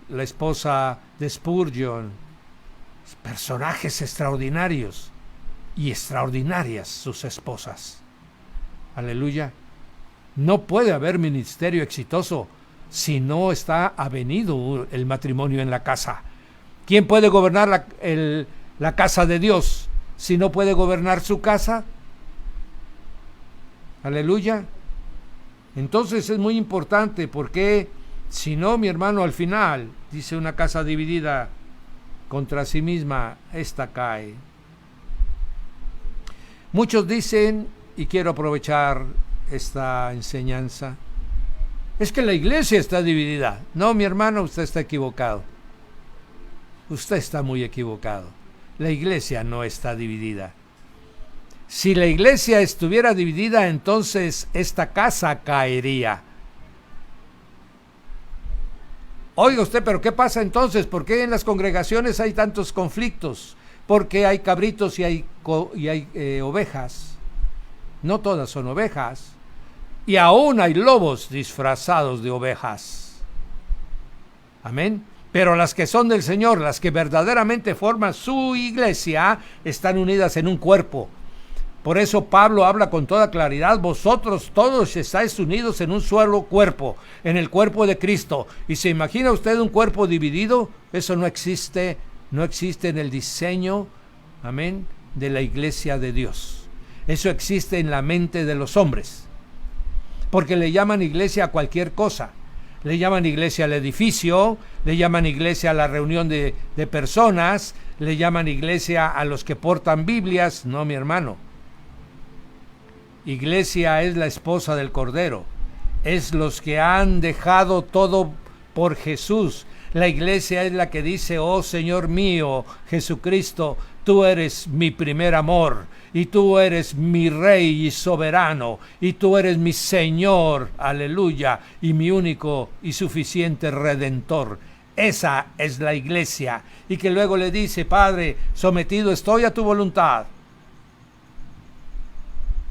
la esposa de Spurgeon, personajes extraordinarios y extraordinarias sus esposas. Aleluya. No puede haber ministerio exitoso si no está avenido el matrimonio en la casa. ¿Quién puede gobernar la casa de Dios si no puede gobernar su casa? Aleluya. Entonces es muy importante porque si no, mi hermano, al final, dice, una casa dividida contra sí misma, esta cae. Muchos dicen, y quiero aprovechar esta enseñanza, es que la iglesia está dividida. No, mi hermano, usted está equivocado. Usted está muy equivocado. La iglesia no está dividida. Si la iglesia estuviera dividida, entonces esta casa caería. Oiga usted, pero ¿qué pasa entonces? ¿Por qué en las congregaciones hay tantos conflictos? Porque hay cabritos y hay ovejas. No todas son ovejas. Y aún hay lobos disfrazados de ovejas. Amén. Pero las que son del Señor, las que verdaderamente forman su iglesia, están unidas en un cuerpo. Por eso Pablo habla con toda claridad: vosotros todos estáis unidos en un solo cuerpo, en el cuerpo de Cristo. ¿Y se imagina usted un cuerpo dividido? Eso no existe en el diseño, amén, de la iglesia de Dios. Eso existe en la mente de los hombres, porque le llaman iglesia a cualquier cosa. Le llaman iglesia al edificio, le llaman iglesia a la reunión de personas, le llaman iglesia a los que portan Biblias. No, mi hermano. Iglesia es la esposa del Cordero, es los que han dejado todo por Jesús. La iglesia es la que dice: oh Señor mío, Jesucristo, tú eres mi primer amor, y tú eres mi Rey y soberano, y tú eres mi Señor, aleluya, y mi único y suficiente Redentor. Esa es la iglesia, y que luego le dice: Padre, sometido estoy a tu voluntad.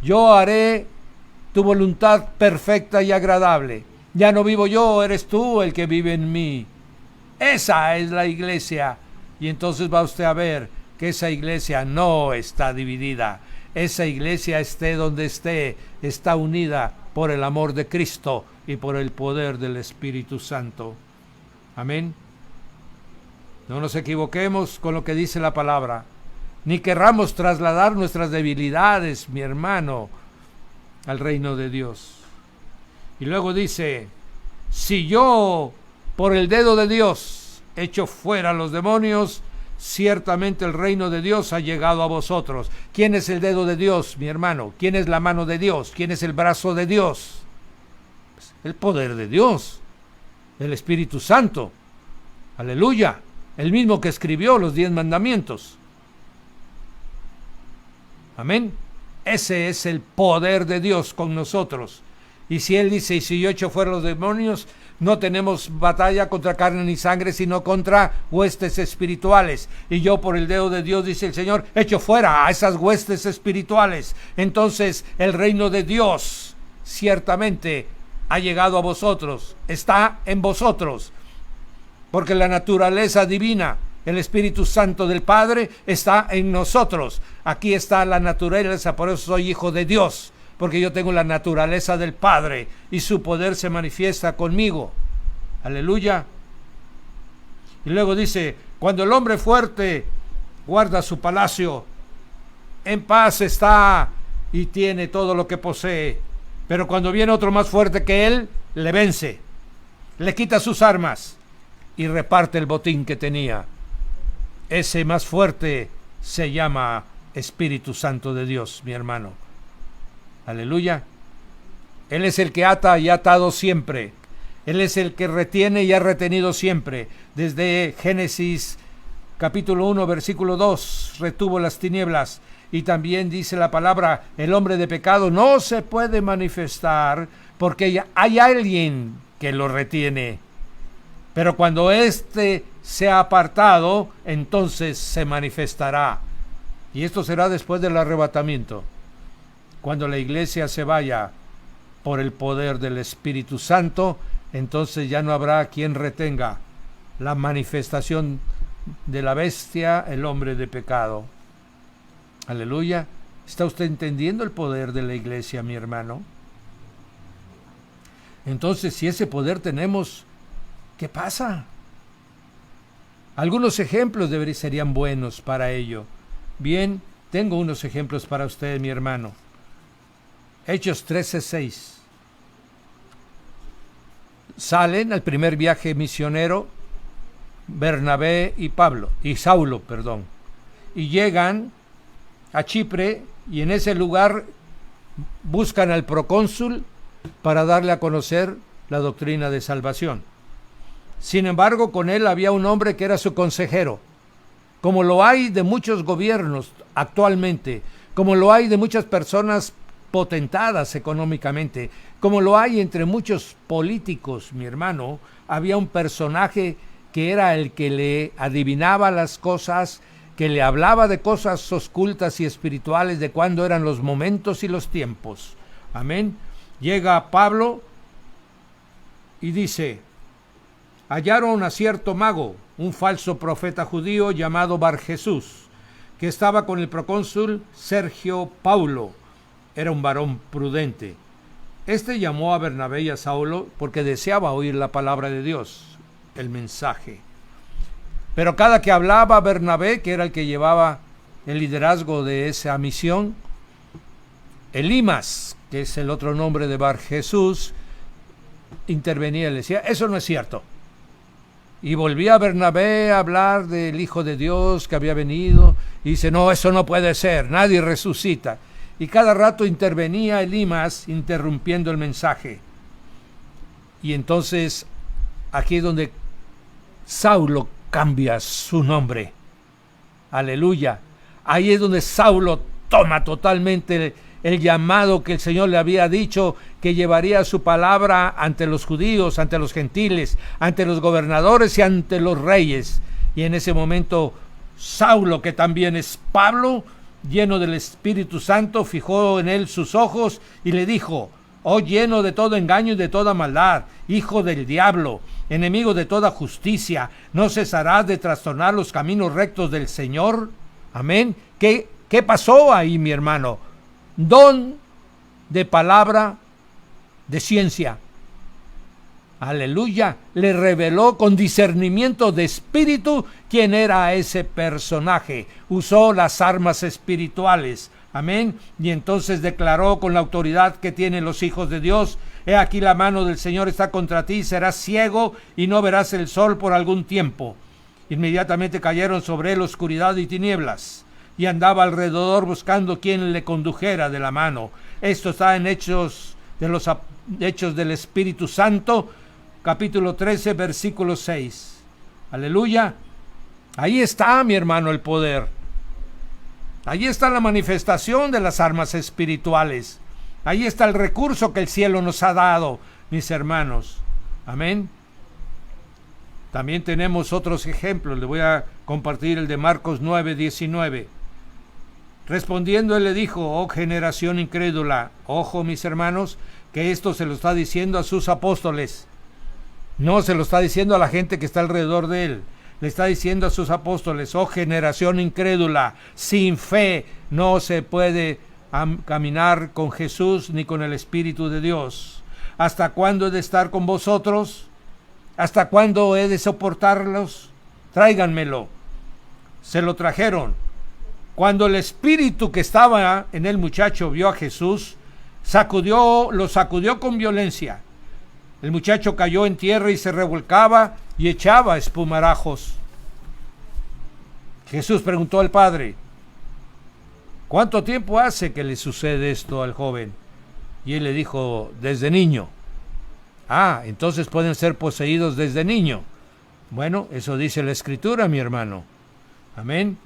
Yo haré tu voluntad perfecta y agradable. Ya no vivo yo, eres tú el que vive en mí. Esa es la iglesia. Y entonces va usted a ver que esa iglesia no está dividida. Esa iglesia, esté donde esté, está unida por el amor de Cristo y por el poder del Espíritu Santo. Amén. No nos equivoquemos con lo que dice la palabra, ni querramos trasladar nuestras debilidades, mi hermano, al reino de Dios. Y luego dice, si yo por el dedo de Dios echo fuera a los demonios, ciertamente el reino de Dios ha llegado a vosotros. ¿Quién es el dedo de Dios, mi hermano? ¿Quién es la mano de Dios? ¿Quién es el brazo de Dios? Pues el poder de Dios, el Espíritu Santo. Aleluya. El mismo que escribió los 10 mandamientos. Amén. Ese es el poder de Dios con nosotros. Y si Él dice, y si yo echo fuera los demonios, no tenemos batalla contra carne ni sangre, sino contra huestes espirituales. Y yo por el dedo de Dios, dice el Señor, echo fuera a esas huestes espirituales. Entonces el reino de Dios ciertamente ha llegado a vosotros, está en vosotros. Porque la naturaleza divina, el Espíritu Santo del Padre, está en nosotros. Aquí está la naturaleza, por eso soy hijo de Dios. Porque yo tengo la naturaleza del Padre y su poder se manifiesta conmigo. Aleluya. Y luego dice, cuando el hombre fuerte guarda su palacio, en paz está y tiene todo lo que posee. Pero cuando viene otro más fuerte que él, le vence, le quita sus armas y reparte el botín que tenía. Ese más fuerte se llama Espíritu Santo de Dios, mi hermano. Aleluya. Él es el que ata y ha atado siempre. Él es el que retiene y ha retenido siempre. Desde Génesis capítulo 1, versículo 2, retuvo las tinieblas. Y también dice la palabra, el hombre de pecado no se puede manifestar porque hay alguien que lo retiene. Pero cuando éste sea apartado, entonces se manifestará. Y esto será después del arrebatamiento, cuando la iglesia se vaya por el poder del Espíritu Santo, entonces ya no habrá quien retenga la manifestación de la bestia, el hombre de pecado. Aleluya. ¿Está usted entendiendo el poder de la iglesia, mi hermano? Entonces, si ese poder tenemos, ¿qué pasa? Algunos ejemplos serían buenos para ello. Bien, tengo unos ejemplos para usted, mi hermano. Hechos 13:6. Salen al primer viaje misionero Bernabé y Saulo, y llegan a Chipre y en ese lugar buscan al procónsul para darle a conocer la doctrina de salvación. Sin embargo, con él había un hombre que era su consejero, como lo hay de muchos gobiernos actualmente, como lo hay de muchas personas potentadas económicamente, como lo hay entre muchos políticos, mi hermano. Había un personaje que era el que le adivinaba las cosas, que le hablaba de cosas ocultas y espirituales, de cuándo eran los momentos y los tiempos. Amén. Llega Pablo y dice, hallaron a cierto mago, un falso profeta judío llamado Bar-Jesús, que estaba con el procónsul Sergio Paulo. Era un varón prudente. Este llamó a Bernabé y a Saulo porque deseaba oír la palabra de Dios, el mensaje. Pero cada que hablaba Bernabé, que era el que llevaba el liderazgo de esa misión, Elimas, que es el otro nombre de Bar-Jesús, intervenía y le decía, eso no es cierto. Y volvía Bernabé a hablar del Hijo de Dios que había venido, y dice, no, eso no puede ser, nadie resucita. Y cada rato intervenía Elimas, interrumpiendo el mensaje. Y entonces, aquí es donde Saulo cambia su nombre. Aleluya. Ahí es donde Saulo toma totalmente el llamado que el Señor le había dicho, que llevaría su palabra ante los judíos, ante los gentiles, ante los gobernadores y ante los reyes. Y en ese momento, Saulo, que también es Pablo, lleno del Espíritu Santo, fijó en él sus ojos y le dijo, oh lleno de todo engaño y de toda maldad, hijo del diablo, enemigo de toda justicia, ¿no cesarás de trastornar los caminos rectos del Señor? Amén. ¿Qué pasó ahí, mi hermano? Don de palabra de ciencia. Aleluya. Le reveló con discernimiento de espíritu quién era ese personaje. Usó las armas espirituales. Amén. Y entonces declaró con la autoridad que tienen los hijos de Dios: he aquí la mano del Señor está contra ti, serás ciego y no verás el sol por algún tiempo. Inmediatamente cayeron sobre él oscuridad y tinieblas, y andaba alrededor buscando quien le condujera de la mano. Esto está en Hechos del Espíritu Santo, capítulo 13, versículo 6. Aleluya. Ahí está, mi hermano, el poder. Ahí está la manifestación de las armas espirituales. Ahí está el recurso que el cielo nos ha dado, mis hermanos. Amén. También tenemos otros ejemplos. Le voy a compartir el de Marcos 9, 19. Respondiendo él le dijo: oh generación incrédula. Ojo, mis hermanos, que esto se lo está diciendo a sus apóstoles. No se lo está diciendo a la gente que está alrededor de él. Le está diciendo a sus apóstoles: oh generación incrédula, sin fe no se puede caminar con Jesús ni con el Espíritu de Dios. ¿Hasta cuándo he de estar con vosotros? ¿Hasta cuándo he de soportarlos? Tráiganmelo. Se lo trajeron. Cuando el espíritu que estaba en el muchacho vio a Jesús, lo sacudió con violencia. El muchacho cayó en tierra y se revolcaba y echaba espumarajos. Jesús preguntó al padre: ¿cuánto tiempo hace que le sucede esto al joven? Y él le dijo: desde niño. Ah, entonces pueden ser poseídos desde niño. Bueno, eso dice la Escritura, mi hermano. Amén.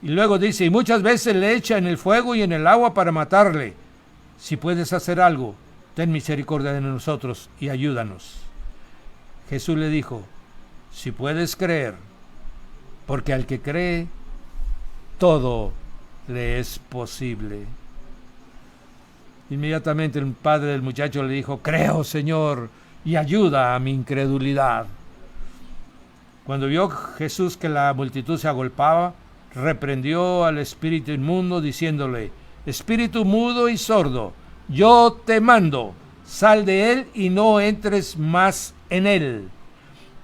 Y luego dice: y muchas veces le echa en el fuego y en el agua para matarle. Si puedes hacer algo, ten misericordia de nosotros y ayúdanos. Jesús le dijo: si puedes creer, porque al que cree, todo le es posible. Inmediatamente el padre del muchacho le dijo: creo, Señor, y ayuda a mi incredulidad. Cuando vio Jesús que la multitud se agolpaba, reprendió al espíritu inmundo, diciéndole: espíritu mudo y sordo, yo te mando, sal de él y no entres más en él.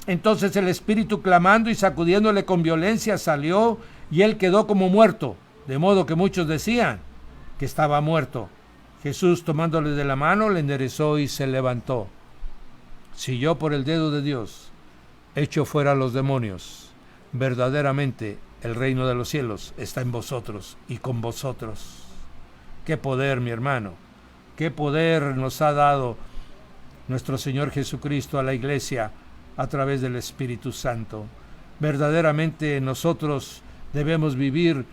Entonces el espíritu, clamando y sacudiéndole con violencia, salió, y él quedó como muerto, de modo que muchos decían que estaba muerto. Jesús, tomándole de la mano, le enderezó y se levantó. Si yo por el dedo de Dios echo fuera a los demonios, verdaderamente el reino de los cielos está en vosotros y con vosotros. Qué poder, mi hermano, qué poder nos ha dado nuestro Señor Jesucristo a la iglesia a través del Espíritu Santo. Verdaderamente nosotros debemos vivir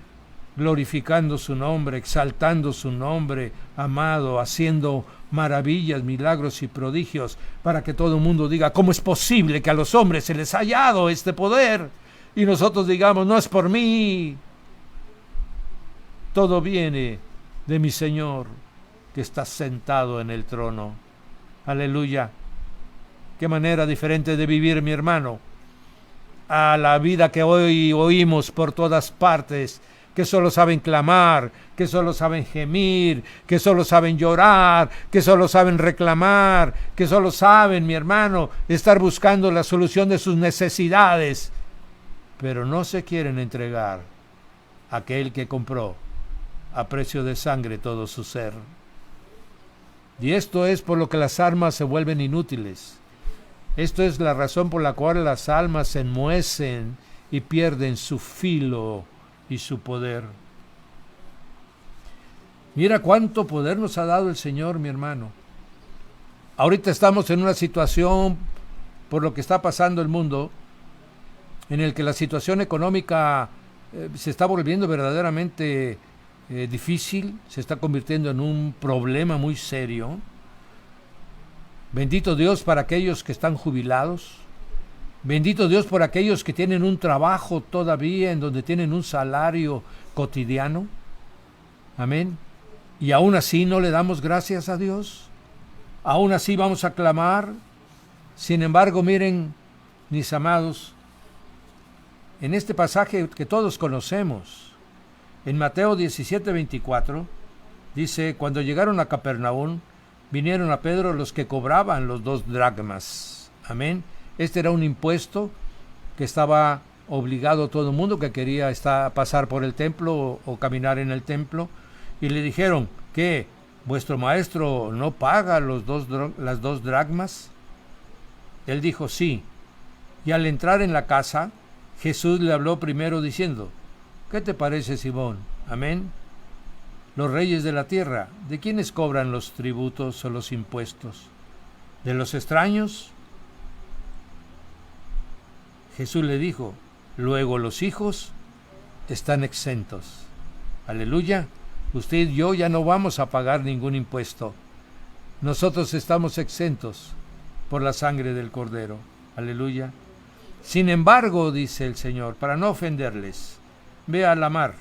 glorificando su nombre, exaltando su nombre, amado, haciendo maravillas, milagros y prodigios, para que todo el mundo diga: ¿cómo es posible que a los hombres se les haya dado este poder? Y nosotros digamos: no es por mí, todo viene de mi Señor que está sentado en el trono. Aleluya. Qué manera diferente de vivir, mi hermano, a la vida que hoy oímos por todas partes, que solo saben clamar, que solo saben gemir, que solo saben llorar, que solo saben reclamar, que solo saben, mi hermano, estar buscando la solución de sus necesidades, pero no se quieren entregar a aquel que compró a precio de sangre todo su ser. Y esto es por lo que las armas se vuelven inútiles. Esto es la razón por la cual las almas se enmuecen y pierden su filo y su poder. Mira cuánto poder nos ha dado el Señor, mi hermano. Ahorita estamos en una situación, por lo que está pasando el mundo, en el que la situación económica se está volviendo verdaderamente difícil, se está convirtiendo en un problema muy serio. Bendito Dios para aquellos que están jubilados. Bendito Dios por aquellos que tienen un trabajo todavía en donde tienen un salario cotidiano. Amén. Y aún así no le damos gracias a Dios. Aún así vamos a clamar. Sin embargo, miren, mis amados, en este pasaje que todos conocemos, en Mateo 17:24, dice, cuando llegaron a Capernaum, vinieron a Pedro los que cobraban los 2 dracmas. Amén. Este era un impuesto que estaba obligado todo el mundo que quería pasar por el templo o caminar en el templo. Y le dijeron, ¿qué? ¿Vuestro maestro no paga las 2 dracmas? Él dijo, sí. Y al entrar en la casa, Jesús le habló primero diciendo, ¿qué te parece, Simón? Amén. Los reyes de la tierra, ¿de quiénes cobran los tributos o los impuestos? ¿De los extraños? Jesús le dijo, luego los hijos están exentos. Aleluya. Usted y yo ya no vamos a pagar ningún impuesto. Nosotros estamos exentos por la sangre del Cordero. Aleluya. Sin embargo, dice el Señor, para no ofenderles, ve a la mar,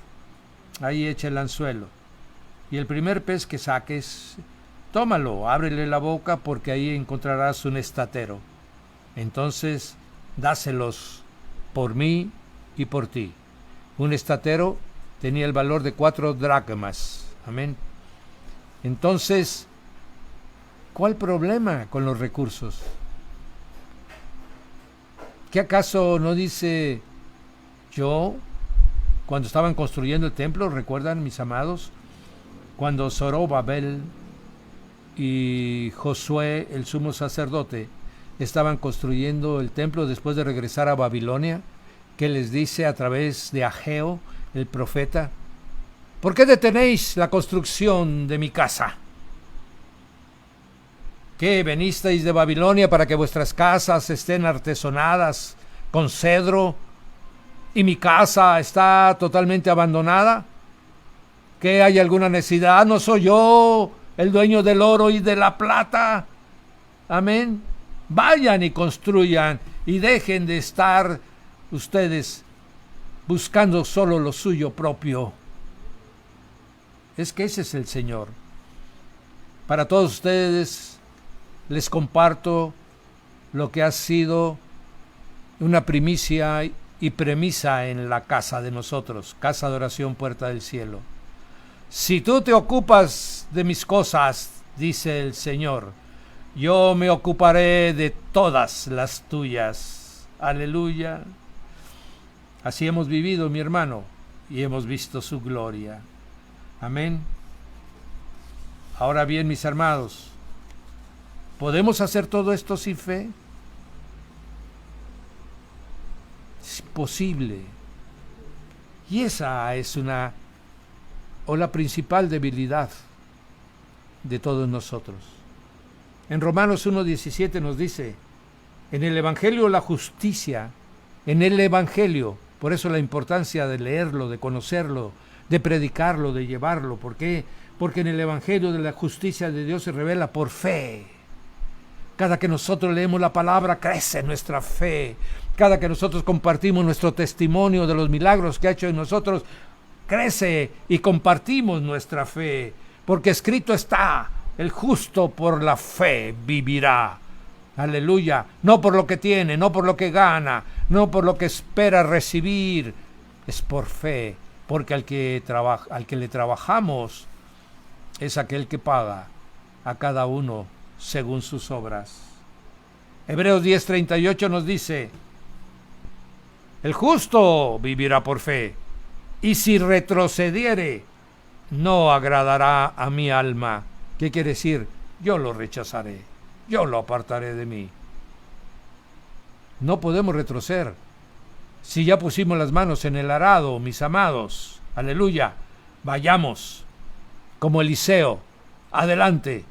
ahí echa el anzuelo, y el primer pez que saques, tómalo, ábrele la boca, porque ahí encontrarás un estatero. Entonces, dáselos por mí y por ti. Un estatero tenía el valor de 4 dracmas. Amén. Entonces, ¿cuál problema con los recursos? ¿Qué acaso no dice yo, cuando estaban construyendo el templo, recuerdan, mis amados, cuando Zorobabel y Josué, el sumo sacerdote, estaban construyendo el templo después de regresar a Babilonia, que les dice a través de Ageo, el profeta, ¿por qué detenéis la construcción de mi casa? ¿Qué venisteis de Babilonia para que vuestras casas estén artesonadas con cedro y mi casa está totalmente abandonada? ¿Que hay alguna necesidad? ¿No soy yo el dueño del oro y de la plata? Amén. Vayan y construyan y dejen de estar ustedes buscando solo lo suyo propio. Es que ese es el Señor. Para todos ustedes les comparto lo que ha sido una primicia y premisa en la casa de nosotros, Casa de Oración Puerta del Cielo. Si tú te ocupas de mis cosas, dice el Señor, yo me ocuparé de todas las tuyas. Aleluya. Así hemos vivido, mi hermano, y hemos visto su gloria. Amén. Ahora bien, mis hermanos, ¿podemos hacer todo esto sin fe? Es posible. Y esa es la principal debilidad de todos nosotros. En Romanos 1:17 nos dice, en el Evangelio la justicia, en el Evangelio, por eso la importancia de leerlo, de conocerlo, de predicarlo, de llevarlo. ¿Por qué? Porque en el Evangelio de la justicia de Dios se revela por fe. Cada que nosotros leemos la palabra, crece nuestra fe. Cada que nosotros compartimos nuestro testimonio de los milagros que ha hecho en nosotros, crece y compartimos nuestra fe. Porque escrito está, el justo por la fe vivirá. Aleluya. No por lo que tiene, no por lo que gana, no por lo que espera recibir. Es por fe. Porque al que le trabajamos es aquel que paga a cada uno según sus obras. Hebreos 10:38 nos dice, el justo vivirá por fe, y si retrocediere, no agradará a mi alma. ¿Qué quiere decir? Yo lo rechazaré, yo lo apartaré de mí. No podemos retroceder. Si ya pusimos las manos en el arado, mis amados, aleluya, vayamos, como Eliseo, adelante,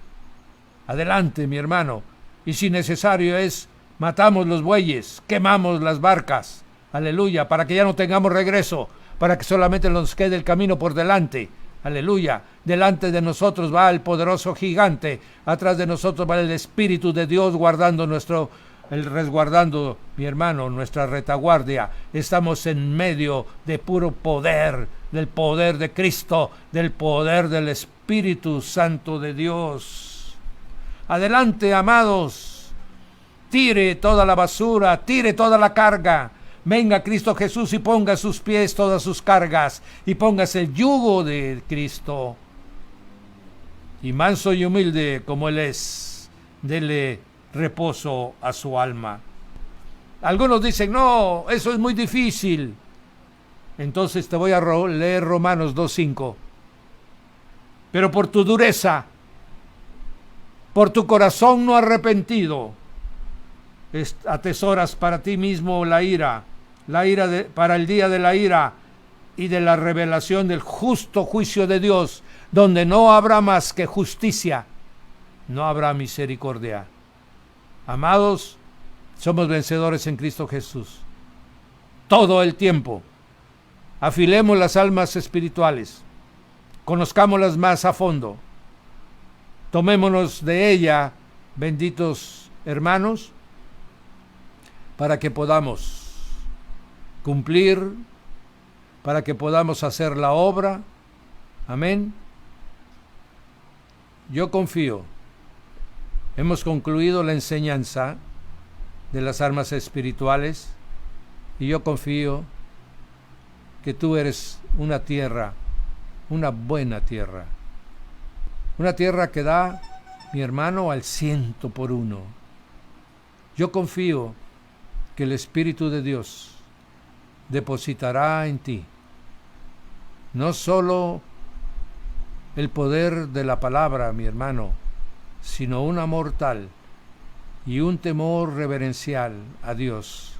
adelante, mi hermano. Y si necesario es, matamos los bueyes, quemamos las barcas, aleluya, para que ya no tengamos regreso, para que solamente nos quede el camino por delante, aleluya. Delante de nosotros va el poderoso gigante, atrás de nosotros va el Espíritu de Dios resguardando, mi hermano, nuestra retaguardia. Estamos en medio de puro poder, del poder de Cristo, del poder del Espíritu Santo de Dios. Adelante, amados. Tire toda la basura, tire toda la carga. Venga Cristo Jesús y ponga a sus pies todas sus cargas y póngase el yugo de Cristo. Y manso y humilde como Él es, dele reposo a su alma. Algunos dicen, no, eso es muy difícil. Entonces te voy a leer Romanos 2:5. Pero por tu dureza, por tu corazón no arrepentido, atesoras para ti mismo la ira para el día de la ira y de la revelación del justo juicio de Dios, donde no habrá más que justicia, no habrá misericordia. Amados, somos vencedores en Cristo Jesús. Todo el tiempo. Afilemos las almas espirituales. Conozcámoslas más a fondo. Tomémonos de ella, benditos hermanos, para que podamos cumplir, para que podamos hacer la obra. Amén. Yo confío. Hemos concluido la enseñanza de las armas espirituales y yo confío que tú eres una tierra, una buena tierra, una tierra que da, mi hermano, al 100%. Yo confío que el Espíritu de Dios depositará en ti no solo el poder de la palabra, mi hermano, sino un amor tal y un temor reverencial a Dios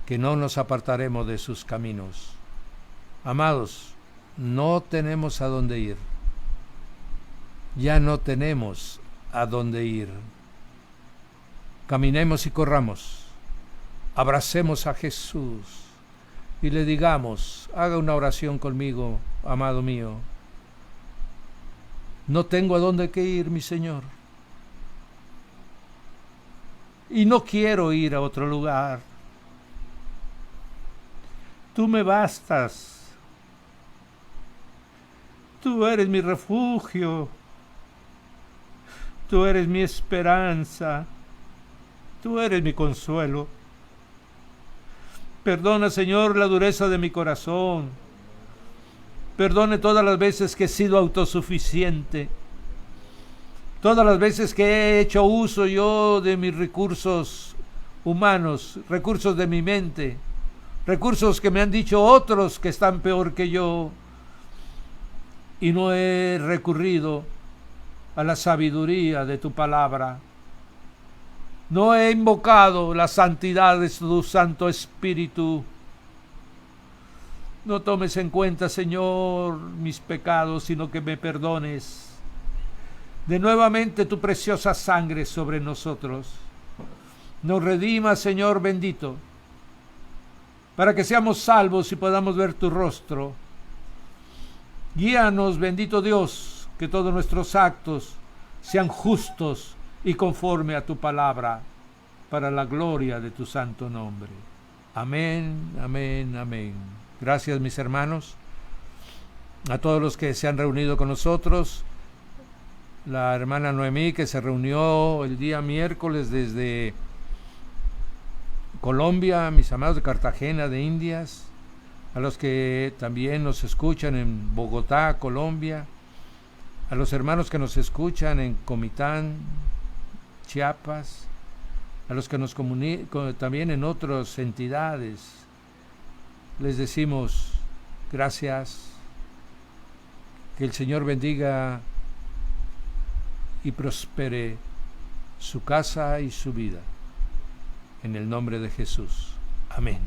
que no nos apartaremos de sus caminos. Amados, no tenemos a dónde ir. Ya no tenemos a dónde ir. Caminemos y corramos. Abracemos a Jesús y le digamos, haga una oración conmigo, amado mío. No tengo a dónde que ir, mi Señor. Y no quiero ir a otro lugar. Tú me bastas. Tú eres mi refugio. Tú eres mi esperanza. Tú eres mi consuelo. Perdona, Señor, la dureza de mi corazón. Perdone todas las veces que he sido autosuficiente. Todas las veces que he hecho uso yo de mis recursos humanos, recursos de mi mente, recursos que me han dicho otros que están peor que yo, y no he recurrido a la sabiduría de tu palabra. No he invocado la santidad de tu Santo Espíritu. No tomes en cuenta, Señor, mis pecados, sino que me perdones de nuevamente tu preciosa sangre sobre nosotros. Nos redima, Señor bendito, para que seamos salvos y podamos ver tu rostro. Guíanos, bendito Dios, que todos nuestros actos sean justos y conforme a tu palabra, para la gloria de tu santo nombre. Amén, amén, amén. Gracias, mis hermanos, a todos los que se han reunido con nosotros. La hermana Noemí, que se reunió el día miércoles desde Colombia, mis amados de Cartagena de Indias, a los que también nos escuchan en Bogotá, Colombia, a los hermanos que nos escuchan en Comitán, Chiapas, a los que nos comunican también en otras entidades, les decimos gracias, que el Señor bendiga y prospere su casa y su vida. En el nombre de Jesús. Amén.